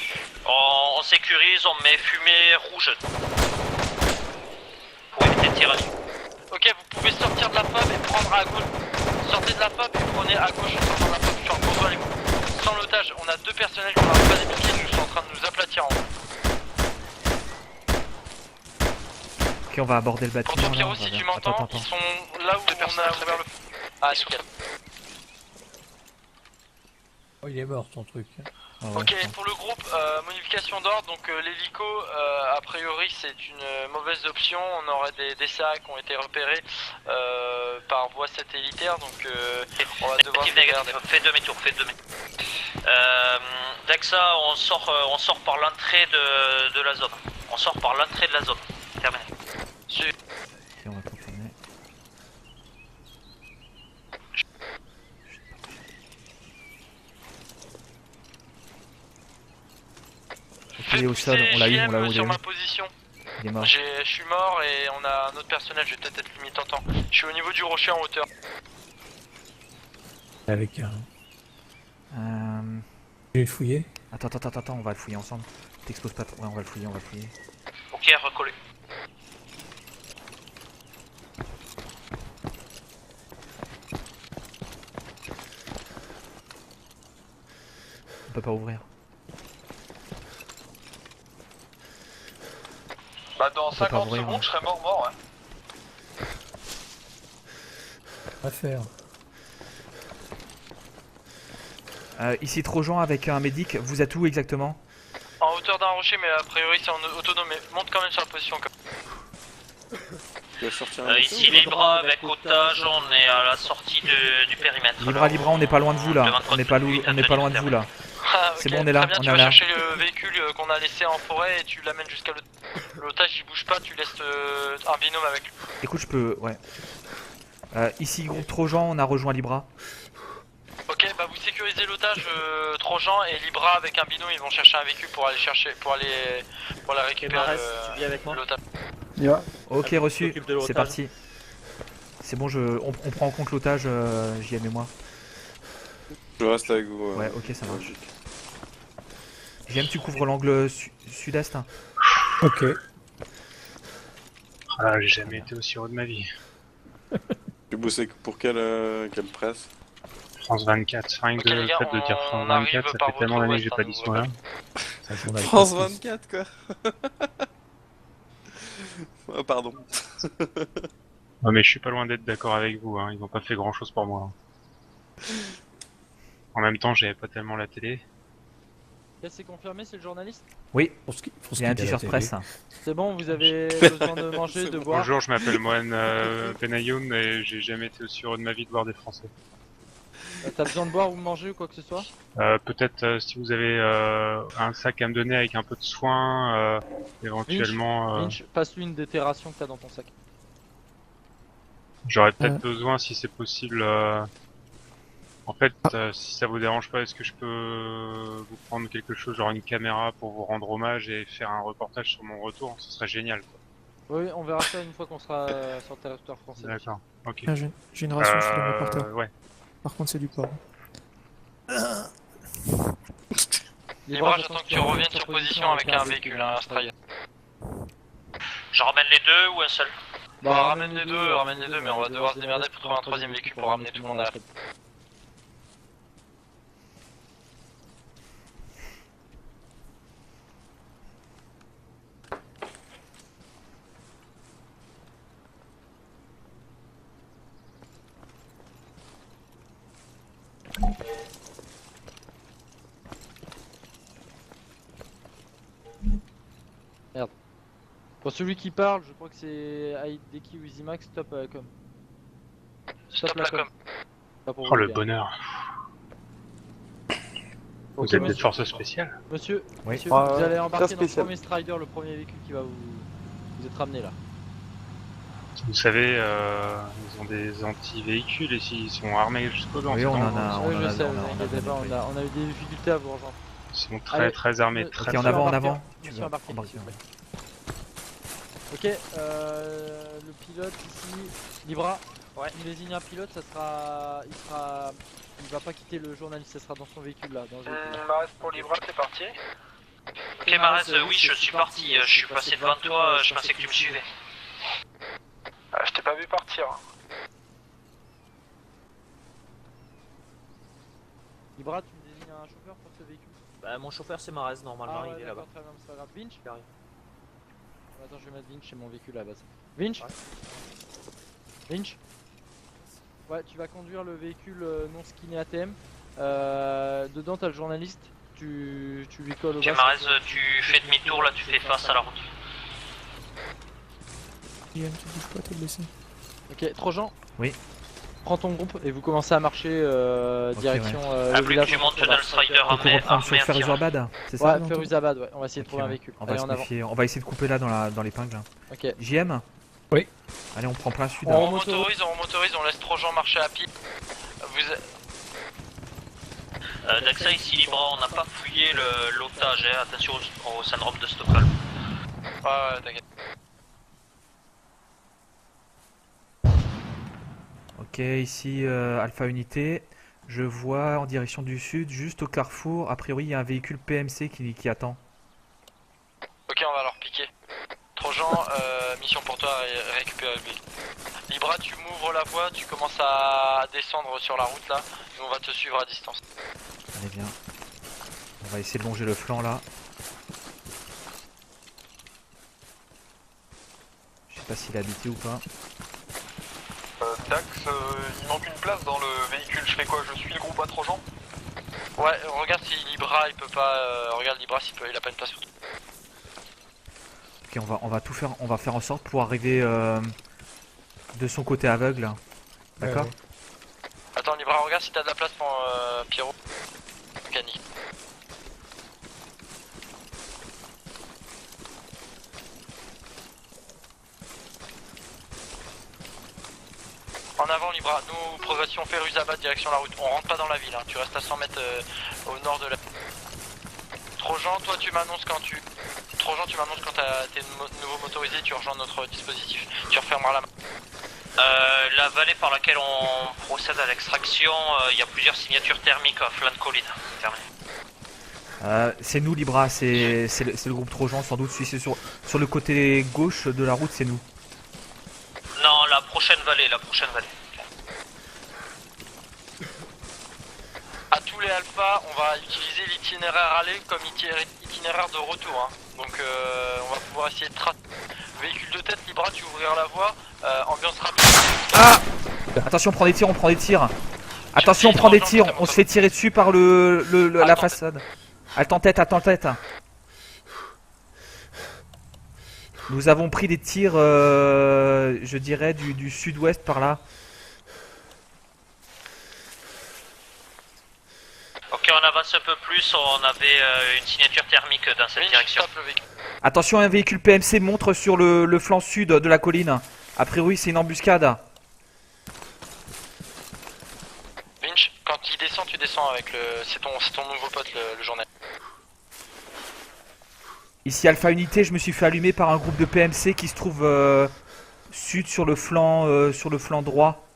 On sécurise, on met fumée rouge. Pour éviter de tirer. Ok, vous pouvez sortir de la fob et prendre à gauche. Sortez de la fob et prenez à gauche en sortant de la fob. Je suis en contrôle avec vous. Sans l'otage, on a deux personnels qui n'ont pas des pieds, nous sont en train de nous aplatir en haut. Ok, on va aborder le bâtiment. Contre Pierrot, si tu m'entends, ils sont là où on a ouvert le feu. Ah, nickel. Oh, il est mort ton truc. Ah ouais, ok, pour le groupe, modification d'ordre, donc l'hélico, a priori c'est une mauvaise option, on aurait des CA qui ont été repérés par voie satellitaire, donc on va devoir... Fais demi-tour, fais demi-tour. Dexa, on sort par l'entrée de la zone. On sort par l'entrée de la zone. Terminé. Ok, on va confirmer. Ok, il est au sol, on l'a eu, sur ma position. Il est mort. Je suis mort et on a un autre personnel, je vais peut-être être limite tentant. Je suis au niveau du rocher en hauteur. Avec un... J'ai fouillé. Attends, on va le fouiller ensemble. T'exposes pas trop. Ouais, on va le fouiller, Ok, recollé. On peut pas ouvrir. Bah dans On peut pas 50 ouvrir, secondes, hein. je serai mort, hein. À faire. Ici Trojan avec un médic, vous êtes où exactement? En hauteur d'un rocher, mais a priori c'est en autonome, mais monte quand même sur la position. Tu vas sortir un Ici Libra avec otage, on est à la sortie du périmètre. Libra, on n'est pas loin de vous là. On n'est pas loin de vous là. Ah, C'est ok, bon, on est là, très bien, on tu est vas là. chercher le véhicule qu'on a laissé en forêt et tu l'amènes jusqu'à l'otage, il bouge pas, tu laisses un binôme avec lui. Écoute, je peux. Ouais. Ici, groupe Trojan, on a rejoint Libra. Ok, bah vous sécurisez l'otage, Trojan et Libra avec un binôme, ils vont chercher un véhicule pour aller récupérer tu viens avec moi. l'otage. Ok, reçu. s'occupe de l'otage. C'est parti. C'est bon, on prend en compte l'otage, JM et moi. Je reste avec vous. Ouais, ok, ça marche. JM, tu couvres l'angle sud-est. Hein. Ok. Ah, j'ai jamais été aussi heureux de ma vie. Tu bossais pour quelle presse? France 24, rien que Ok, le les gars, fait de dire on France arrive 24, ça par fait tellement votre d'années que j'ai ouest, pas hein, dit ce vous mot-là. Un journal France précis. 24 quoi. Ah pardon. Non mais je suis pas loin d'être d'accord avec vous, hein. Ils ont pas fait grand chose pour moi. En même temps, j'avais pas tellement la télé. C'est confirmé, c'est le journaliste? Oui, Faut se il y a un quitter à la t-shirt télé. presse. C'est bon, vous avez besoin de manger, de boire? Bonjour, je m'appelle Mohan Benayoun et j'ai jamais été aussi heureux de ma vie de voir des Français. T'as besoin de boire ou de manger ou quoi que ce soit? Peut-être si vous avez un sac à me donner avec un peu de soin, éventuellement. Lynch, passe-lui une des rations que t'as dans ton sac. J'aurais peut-être besoin, si c'est possible. En fait, si ça vous dérange pas, est-ce que je peux vous prendre quelque chose, genre une caméra, pour vous rendre hommage et faire un reportage sur mon retour? Ce serait génial, quoi. Oui, on verra ça une fois qu'on sera sur le territoire français. D'accord, ok. Ah, j'ai une ration, je te la mets par terre. Ouais. Par contre, c'est du porc. Libra, j'attends que tu reviennes sur position avec un véhicule, un Strider. Je ramène les deux ou un seul? Bah ramène les deux, mais on va devoir se démerder pour trouver un troisième véhicule pour ramener tout le monde à la fête. Merde. Pour celui qui parle, je crois que c'est Aideki ou Easymax, stop la com. Stop la com. Pas pour Oh vous, le les gars. bonheur. Vous Ok, êtes des monsieur. forces spéciales? Monsieur, Oui. monsieur, vous allez embarquer très dans le spécial. premier Strider, le premier véhicule qui va vous être ramené là. Vous savez, ils ont des anti-véhicules et s'ils sont armés jusqu'aux dents. Oui, c'est on en dangereux. a. Oui, en je a- sais, on vous a- on a- inquiétez pas, on a eu des difficultés à vous rejoindre. Ils sont très Allez. très armés, Ok, très en très avant, en embarqué, avant. monsieur embarqué, Embarqué, s'il vous plaît. Ok, le pilote ici, Libra. Ouais. Tu me désignes un pilote, il va pas quitter le journaliste, ça sera dans son véhicule là. Dans le véhicule, là. Mares pour Libra, c'est parti. Ok Marez, oui je suis parti, je suis passé devant toi, je pensais que tu me suivais. Ah, je t'ai pas vu partir. Libra, tu me désignes un chauffeur pour ce véhicule? Bah, mon chauffeur c'est Marez, normalement, ouais, il est là-bas. d'accord, très bien, c'est pas grave. Vinch? Il arrive. Attends, je vais mettre Vinch chez mon véhicule à la base. Vinch? Vinch? Ouais, tu vas conduire le véhicule non skiné ATM. Dedans, t'as le journaliste. Tu lui colles au Ok bas. Marez, tu fais demi-tour là, tu fais face à la route. Yann, tu bouges pas, t'es blessé. Ok, Trojan? Oui. Prends ton groupe et vous commencez à marcher direction Ah, le plus village. que tu montes dans le Strider Donc on armé, reprend sur armé à tir. Feruzabad, c'est ça? Ouais, Feruzabad, ouais. On va essayer de trouver un Ok, véhicule. On va, Allez, se en avant. méfier. On va essayer de couper là dans l'épingle. Ok. JM? Oui. Allez, on prend plein sud. On remotorise, on laisse Trojan marcher à pied. Daxa ici Libra, on n'a pas fouillé l'otage, hein. Attention au syndrome de Stockholm. Ouais, t'inquiète. Ok, ici Alpha Unité. Je vois en direction du sud, juste au carrefour. A priori, il y a un véhicule PMC qui attend. Ok, on va leur piquer. Trojan, mission pour toi, récupérer le véhicule. Libra, tu m'ouvres la voie, tu commences à descendre sur la route là. Nous on va te suivre à distance. Allez, viens. On va essayer de longer le flanc là. Je sais pas s'il est habité ou pas. Dax, il manque une place dans le véhicule, je fais quoi? Je suis le groupe à Trojan? Ouais, regarde si Libra il peut pas. Regarde Libra il a pas une place pour tout. Ok, on va tout faire, on va faire en sorte pour arriver de son côté aveugle. D'accord. Ouais. Attends Libra, regarde si t'as de la place pour Pierrot. Cani. En avant Libra, nous progression Feruzabad direction la route, on rentre pas dans la ville, hein. Tu restes à 100 mètres au nord de la... Trojan, toi tu m'annonces quand tu... Trojan, tu m'annonces quand t'es nouveau motorisé, tu rejoins notre dispositif, tu refermeras la main. La vallée par laquelle on procède à l'extraction, il y a plusieurs signatures thermiques à flanc de colline. C'est nous Libra, c'est le groupe Trojan sans doute, si c'est sur le côté gauche de la route c'est nous. Non, la prochaine vallée. À tous les alphas, on va utiliser l'itinéraire aller comme itinéraire de retour, hein. Donc on va pouvoir essayer de tracer. Véhicule de tête, Libra, tu ouvrir la voie, ambiance rapide. Ah! Attention, on prend des tirs. Attention, on prend des tirs, on se fait tirer dessus par la façade. Attends tête. Nous avons pris des tirs, je dirais, du sud-ouest par là. Ok, on avance un peu plus, on avait une signature thermique dans cette direction. Attention, un véhicule PMC montre sur le flanc sud de la colline. A priori, c'est une embuscade. Vinch, quand il descend, tu descends avec le... C'est ton nouveau pote, le journaliste. Ici Alpha Unité, je me suis fait allumer par un groupe de PMC qui se trouve sud sur le flanc droit.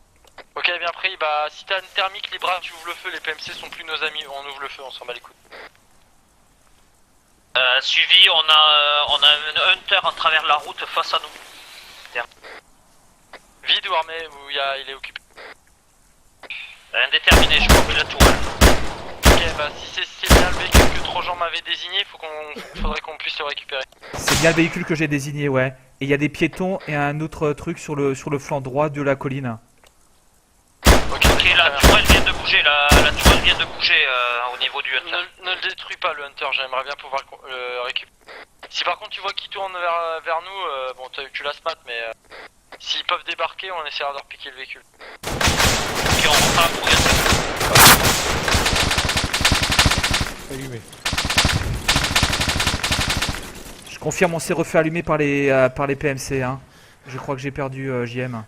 Ok, bien pris. Bah, si t'as une thermique, Libra, tu ouvres le feu. Les PMC sont plus nos amis. On ouvre le feu, on s'en bat les couilles. Suivi, on a un hunter en travers de la route face à nous. Vide ou armé ou il est occupé? Indéterminé, je crois que la tourelle. Ok, bah si c'est bien le véhicule que Trojan m'avait désigné, faudrait qu'on puisse le récupérer. C'est bien le véhicule que j'ai désigné, ouais. Et il y a des piétons et un autre truc sur le flanc droit de la colline. Ok, la tourelle vient de bouger, la tourelle vient de bouger au niveau du hunter. Ne le détruis pas le hunter, j'aimerais bien pouvoir le récupérer. Si par contre tu vois qu'il tourne vers nous, bon tu l'as smat mais s'ils peuvent débarquer on essaiera de leur piquer le véhicule. Ok, on rentre à la progression. Allumé. Je confirme, on s'est refait allumer par les PMC, hein. Je crois que j'ai perdu JM.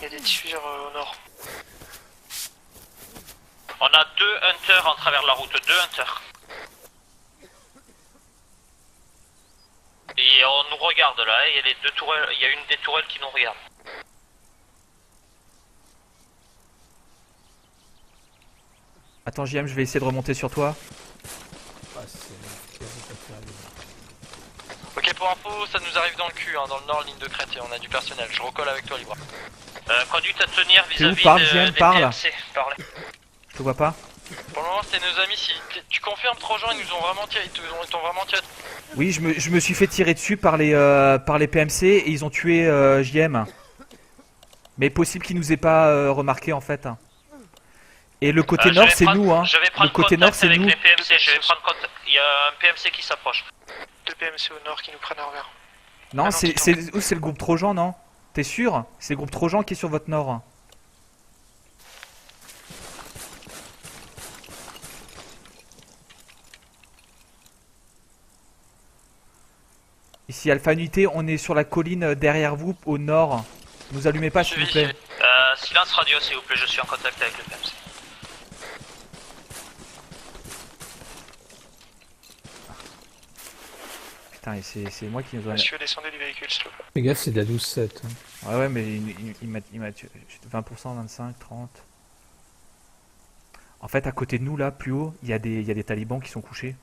Il y a des diffuseurs au nord. On a 2 hunters en travers de la route, 2 hunters. Et on nous regarde là, il y a les 2 tourelles, il y a une des tourelles qui nous regarde. Attends JM, je vais essayer de remonter sur toi. Ok, pour info, ça nous arrive dans le cul, hein, dans le nord, ligne de crête, et on a du personnel. Je recolle avec toi, Libra. Conduite à tenir vis-à-vis JM, des parle. PMC. Parlez. Je te vois pas. Pour le moment, c'est nos amis. Si tu confirmes Trojan, ils nous ont vraiment tiré. Ils t'ont vraiment tiré. Oui, je me suis fait tirer dessus par les PMC et ils ont tué JM. Mais possible qu'ils nous aient pas remarqué en fait. Et le côté nord, c'est nous, hein. Le côté nord, c'est nous. Les PMC, je vais prendre contact. Il y a un PMC qui s'approche. 2 PMC au nord qui nous prennent à revers. Non, c'est le groupe Trojan, non? T'es sûr? C'est le groupe Trojan qui est sur votre nord. Ici Alpha Unité, on est sur la colline derrière vous, au nord. Nous allumez pas s'il vous plaît. Silence radio s'il vous plaît, je suis en contact avec le PMC. Putain, et c'est moi qui nous a... Monsieur, descendez du véhicule s'il vous plaît. Les gars, c'est de la 12-7. Hein. Ouais, mais il m'a tué 20%, 25, 30... En fait, à côté de nous, là, plus haut, il y a des talibans qui sont couchés.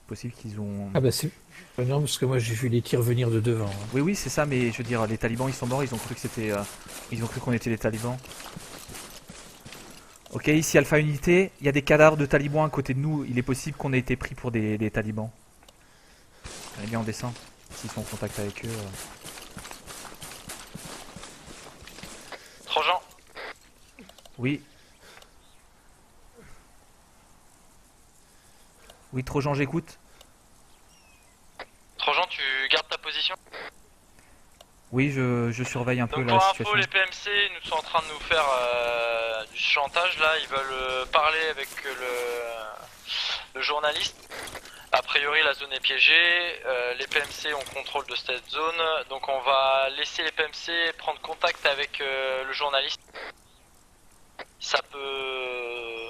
Possible qu'ils ont... Ah bah c'est... Non, parce que moi j'ai vu les tirs venir de devant. Hein. Oui, c'est ça, mais je veux dire, les talibans, ils sont morts, ils ont cru que c'était... Ils ont cru qu'on était les talibans. Ok, ici Alpha Unité, il y a des cadavres de talibans à côté de nous. Il est possible qu'on ait été pris pour des talibans. Allez bien, on descend. S'ils sont en contact avec eux. Trojan. Oui. Oui, Trojan, j'écoute. Trojan, tu gardes ta position? Oui, je surveille un peu Donc la pour situation. info, les PMC nous sont en train de nous faire du chantage là, ils veulent parler avec le journaliste. A priori la zone est piégée, les PMC ont contrôle de cette zone, donc on va laisser les PMC prendre contact avec le journaliste.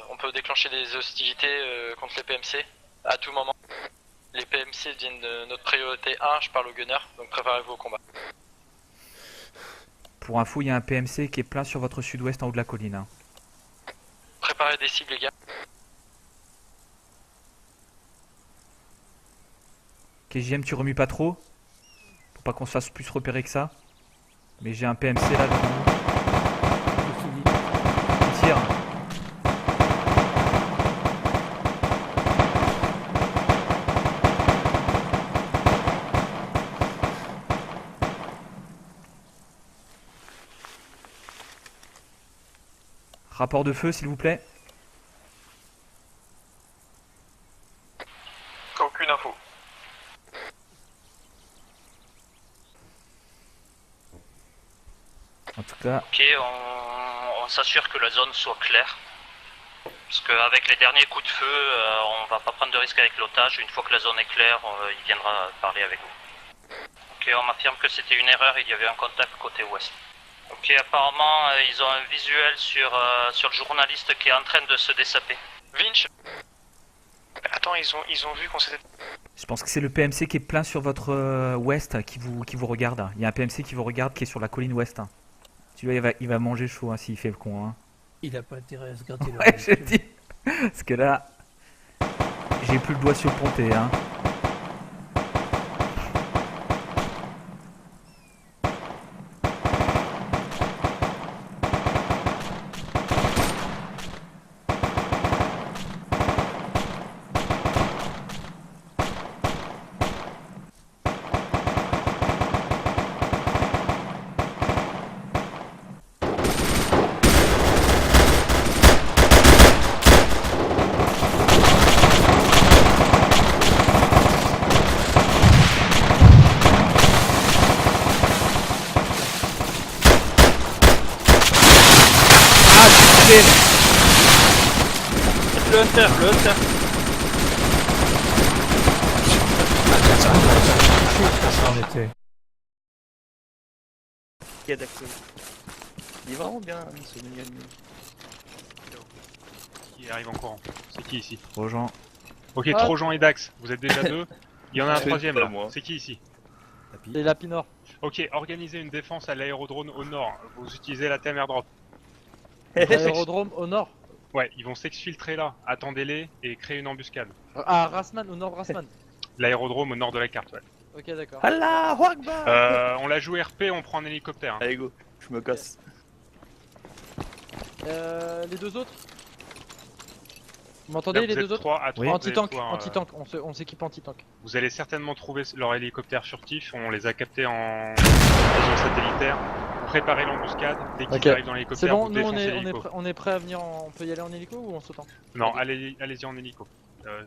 On peut déclencher des hostilités contre les PMC à tout moment. Les PMC deviennent notre priorité 1, je parle au gunner, donc préparez-vous au combat. Pour info, il y a un PMC qui est plein sur votre sud-ouest en haut de la colline. Hein. Préparez des cibles les gars. KJM, tu remues pas trop pour pas qu'on se fasse plus repérer que ça. Mais j'ai un PMC là devant nous. Il tire. Rapport de feu, s'il vous plaît. Aucune info. En tout cas. Ok, on s'assure que la zone soit claire. Parce qu'avec les derniers coups de feu, on va pas prendre de risque avec l'otage. Une fois que la zone est claire, il viendra parler avec vous. Ok, on m'affirme que c'était une erreur, il y avait un contact côté ouest. Ok, apparemment, ils ont un visuel sur le journaliste qui est en train de se dessaper. Vinch. Attends, ils ont vu qu'on s'était... Je pense que c'est le PMC qui est plein sur votre ouest qui vous regarde. Il y a un PMC qui vous regarde qui est sur la colline ouest. Celui-là, il va manger chaud hein, s'il fait le con. Hein. Il a pas intérêt à se gratter le Ouais, je dis. Parce que là, j'ai plus le doigt sur le ponté. Hein. Le hunter, le hunter. On était. Ok, d'accord. Il est vraiment bien, ce mignon. Qui arrive en courant? C'est qui ici? Trojan. Ok, Trojan et Dax, vous êtes déjà deux. Il y en a un troisième là. moi. C'est qui ici? C'est Lapinor. Ok, organisez une défense à l'aérodrome au nord. Vous utilisez la TM airdrop. L'aérodrome au nord. Ouais, ils vont s'exfiltrer là. Attendez-les et créez une embuscade. Ah, Rasman, au nord Rasman. L'aérodrome au nord de la carte, ouais. Ok, d'accord. Allah, Akbar. On la joue RP, on prend un hélicoptère. Hein. Allez go, je me casse. Les deux autres. Vous m'entendez les deux autres? 3 à 3, Anti-tank, anti-tank, on s'équipe anti-tank. Vous allez certainement trouver leur hélicoptère furtif, on les a captés en vision satellitaire. Préparez l'embuscade, dès qu'ils arrivent dans l'hélicoptère, c'est bon, vous nous défoncez on est prêt à venir on peut y aller en hélico ou en sautant? Non, allez-y en hélico,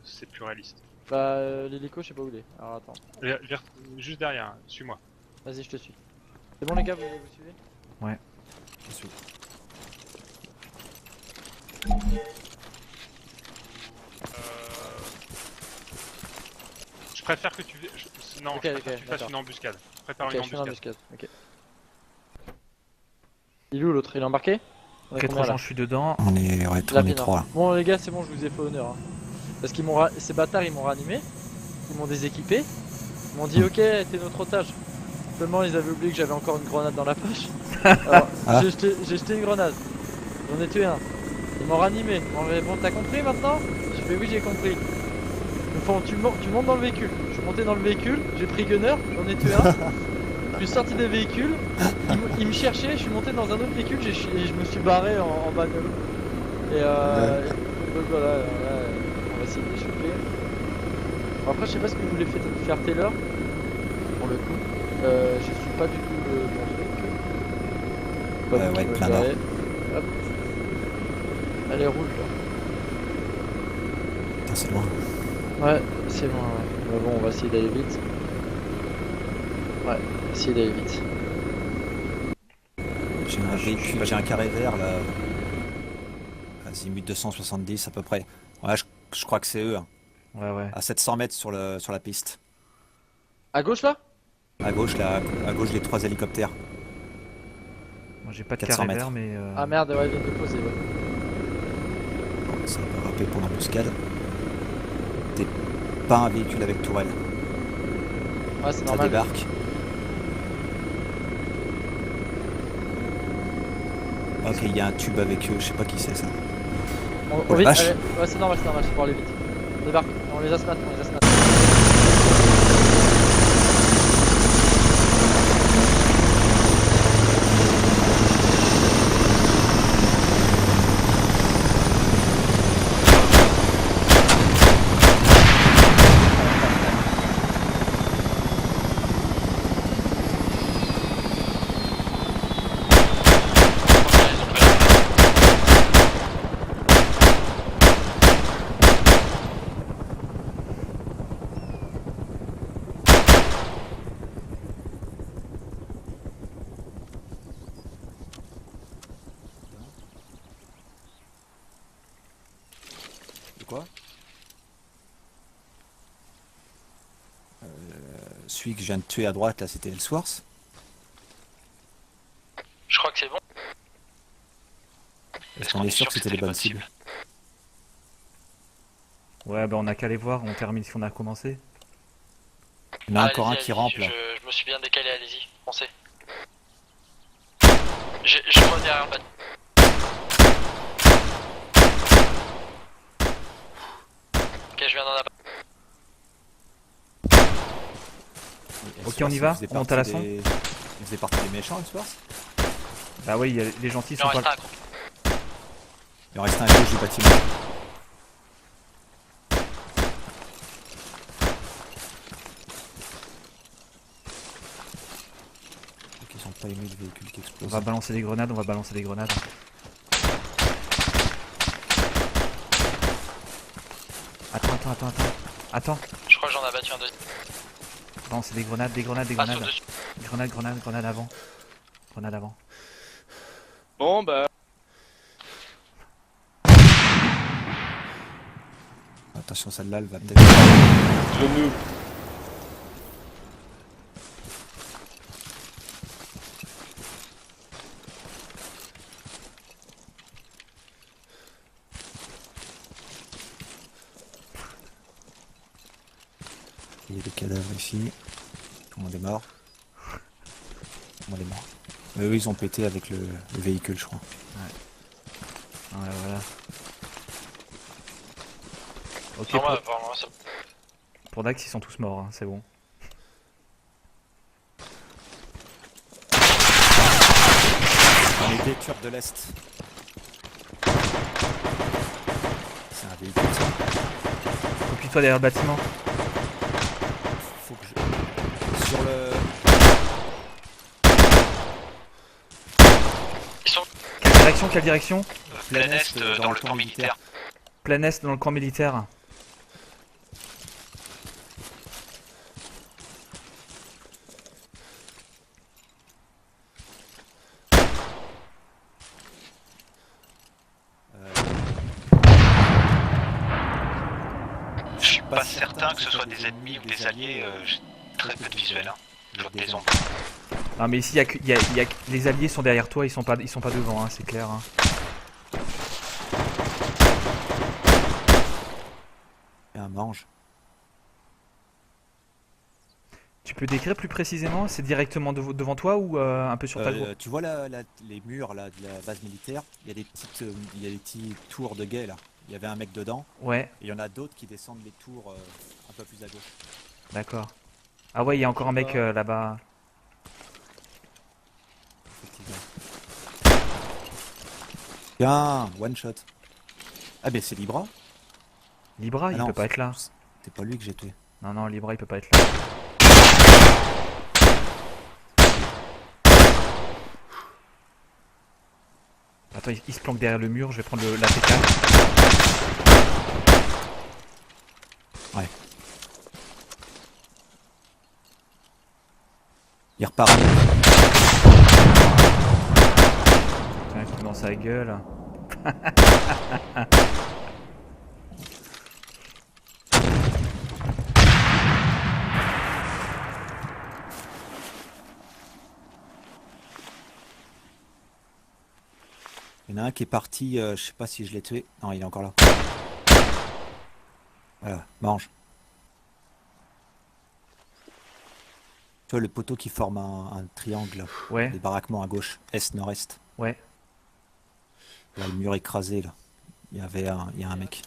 c'est plus réaliste. Bah l'hélico je sais pas où il est, alors attends. Juste derrière, suis-moi. Vas-y je te suis. C'est bon les gars, vous suivez? Ouais. Je suis. Je préfère que tu... Non, okay, je préfère que tu fasses une embuscade. Prépare une embuscade. Ok. Il est où l'autre? Il est embarqué? Ok, Trojan, je suis dedans. On est 3 là. Bon les gars, c'est bon, je vous ai fait honneur. Hein. Parce qu'ils m'ont ces bâtards, ils m'ont ranimé, ils m'ont déséquipé, ils m'ont dit ok, t'es notre otage. Seulement ils avaient oublié que j'avais encore une grenade dans la poche. Alors j'ai jeté une grenade. J'en ai tué un. Ils m'ont ranimé. Ils m'ont dit bon, t'as compris maintenant? Je fais oui, j'ai compris. Ils me font tu montes dans le véhicule. Je suis monté dans le véhicule, j'ai pris gunner, j'en ai tué un. Je suis sorti des véhicules, ils me cherchaient, je suis monté dans un autre véhicule et je me suis barré en bagnole. Donc voilà, là, on va essayer de les choper. Bon, après, je sais pas ce que vous voulez faire Taylor, pour le coup. Je suis pas du tout le bon truc. Pas vous qui ouais, me plein d'or. verrez. Hop. Elle est rouge là. Putain, c'est loin. Ouais, c'est loin, ouais. Mais bon, on va essayer d'aller vite. Ouais, essayer d'aller vite. J'ai un véhicule, j'ai un carré vert là. Azimut 270 à peu près. Ouais, je crois que c'est eux. Hein. Ouais. À 700 mètres sur la piste. À gauche là? À gauche, là, à gauche, les 3 hélicoptères. Moi j'ai pas de 400 carré mètres. vert, mais. Ah merde, ouais, il vient de poser, ouais. Ça peut rappeler pour l'embuscade. T'es pas un véhicule avec tourelle. Ouais, c'est Ça normal. débarque. Ok, il y a un tube avec eux, je sais pas qui c'est ça. On vite, vache. allez. Ouais, c'est normal, c'est pour aller vite. On débarque, on les a ce matin, De quoi Celui que je viens de tuer à droite, là, c'était Ellsworth. Je crois que c'est bon. Est-ce qu'on est sûr que c'était les bonnes cibles? Ouais, bah on a qu'à aller voir, on termine si on a commencé. Il y en a encore un qui rampe là. Je me suis bien décalé, allez-y, foncez. Je vois derrière le bâtiment. Ok, je viens d'en avoir. Ok, on y va, on monte à la sonde. Il faisait partie des méchants, Ellsworth. Bah oui, les gentils sont pas. Il en reste un à gauche du bâtiment. Ils sont pas aimés le véhicule qui explose. On va balancer des grenades, Attends. Je crois que j'en ai abattu un deuxième. Non, c'est des grenades. Grenade avant. Bon bah. Attention, celle-là, elle va peut-être. Genou. Il y a des cadavres ici. Tout le monde est mort. Mais eux, ils ont pété avec le véhicule, je crois. Ouais, voilà. Ok, Non, ouais, vraiment, ça... pour Dax, ils sont tous morts, hein, c'est bon. On est des Turcs de l'Est. C'est un véhicule, ça. Copie-toi derrière le bâtiment. Faut que je... Sur le... Ils sont... Quelle direction Plein est dans le camp militaire. Plein est dans le camp militaire. Je suis pas certain que ce soit des ennemis ou des alliés, j'ai très peu de visuel, hein. Je vois que des ombres. Non mais ici les alliés sont derrière toi, ils sont pas devant, hein, c'est clair. Hein. Et un mange. Tu peux décrire plus précisément, c'est directement devant toi ou un peu sur ta droite? Tu vois les murs là, de la base militaire, il y a des petits tours de guet là. Il y avait un mec dedans. Ouais. Et il y en a d'autres qui descendent les tours un peu plus à gauche. D'accord. Ah ouais, il y a encore un mec là-bas. Effectivement. Bien, one shot. Ah ben c'est Libra. Libra, Ah il non, peut pas être là. C'est pas lui que j'ai tué. Non, non, Libra, il peut pas être là. Attends, il se planque derrière le mur, je vais prendre la PK. Ouais. Il repart. Un coup dans sa gueule. Il y en a un qui est parti, je sais pas si je l'ai tué. Non, il est encore là. Voilà, mange. Tu vois le poteau qui forme un triangle là. Ouais. Des baraquements à gauche, est-nord-est. Ouais. Là, le mur écrasé là. Il y a un mec.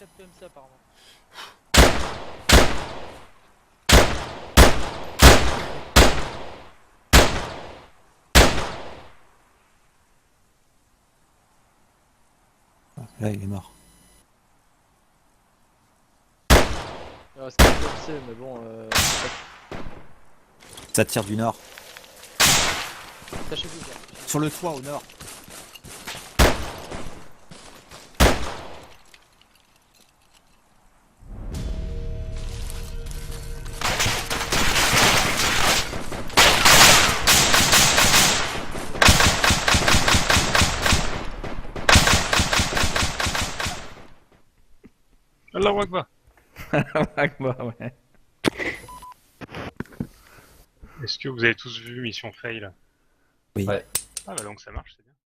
Là, il est mort. Ah, c'est PMC, mais bon. Ça tire du nord. Sachez-vous. Sur le toit au nord. Allahu Akbar. Akbar, ouais. Est-ce que vous avez tous vu Mission Fail? Oui. Ah bah donc ça marche.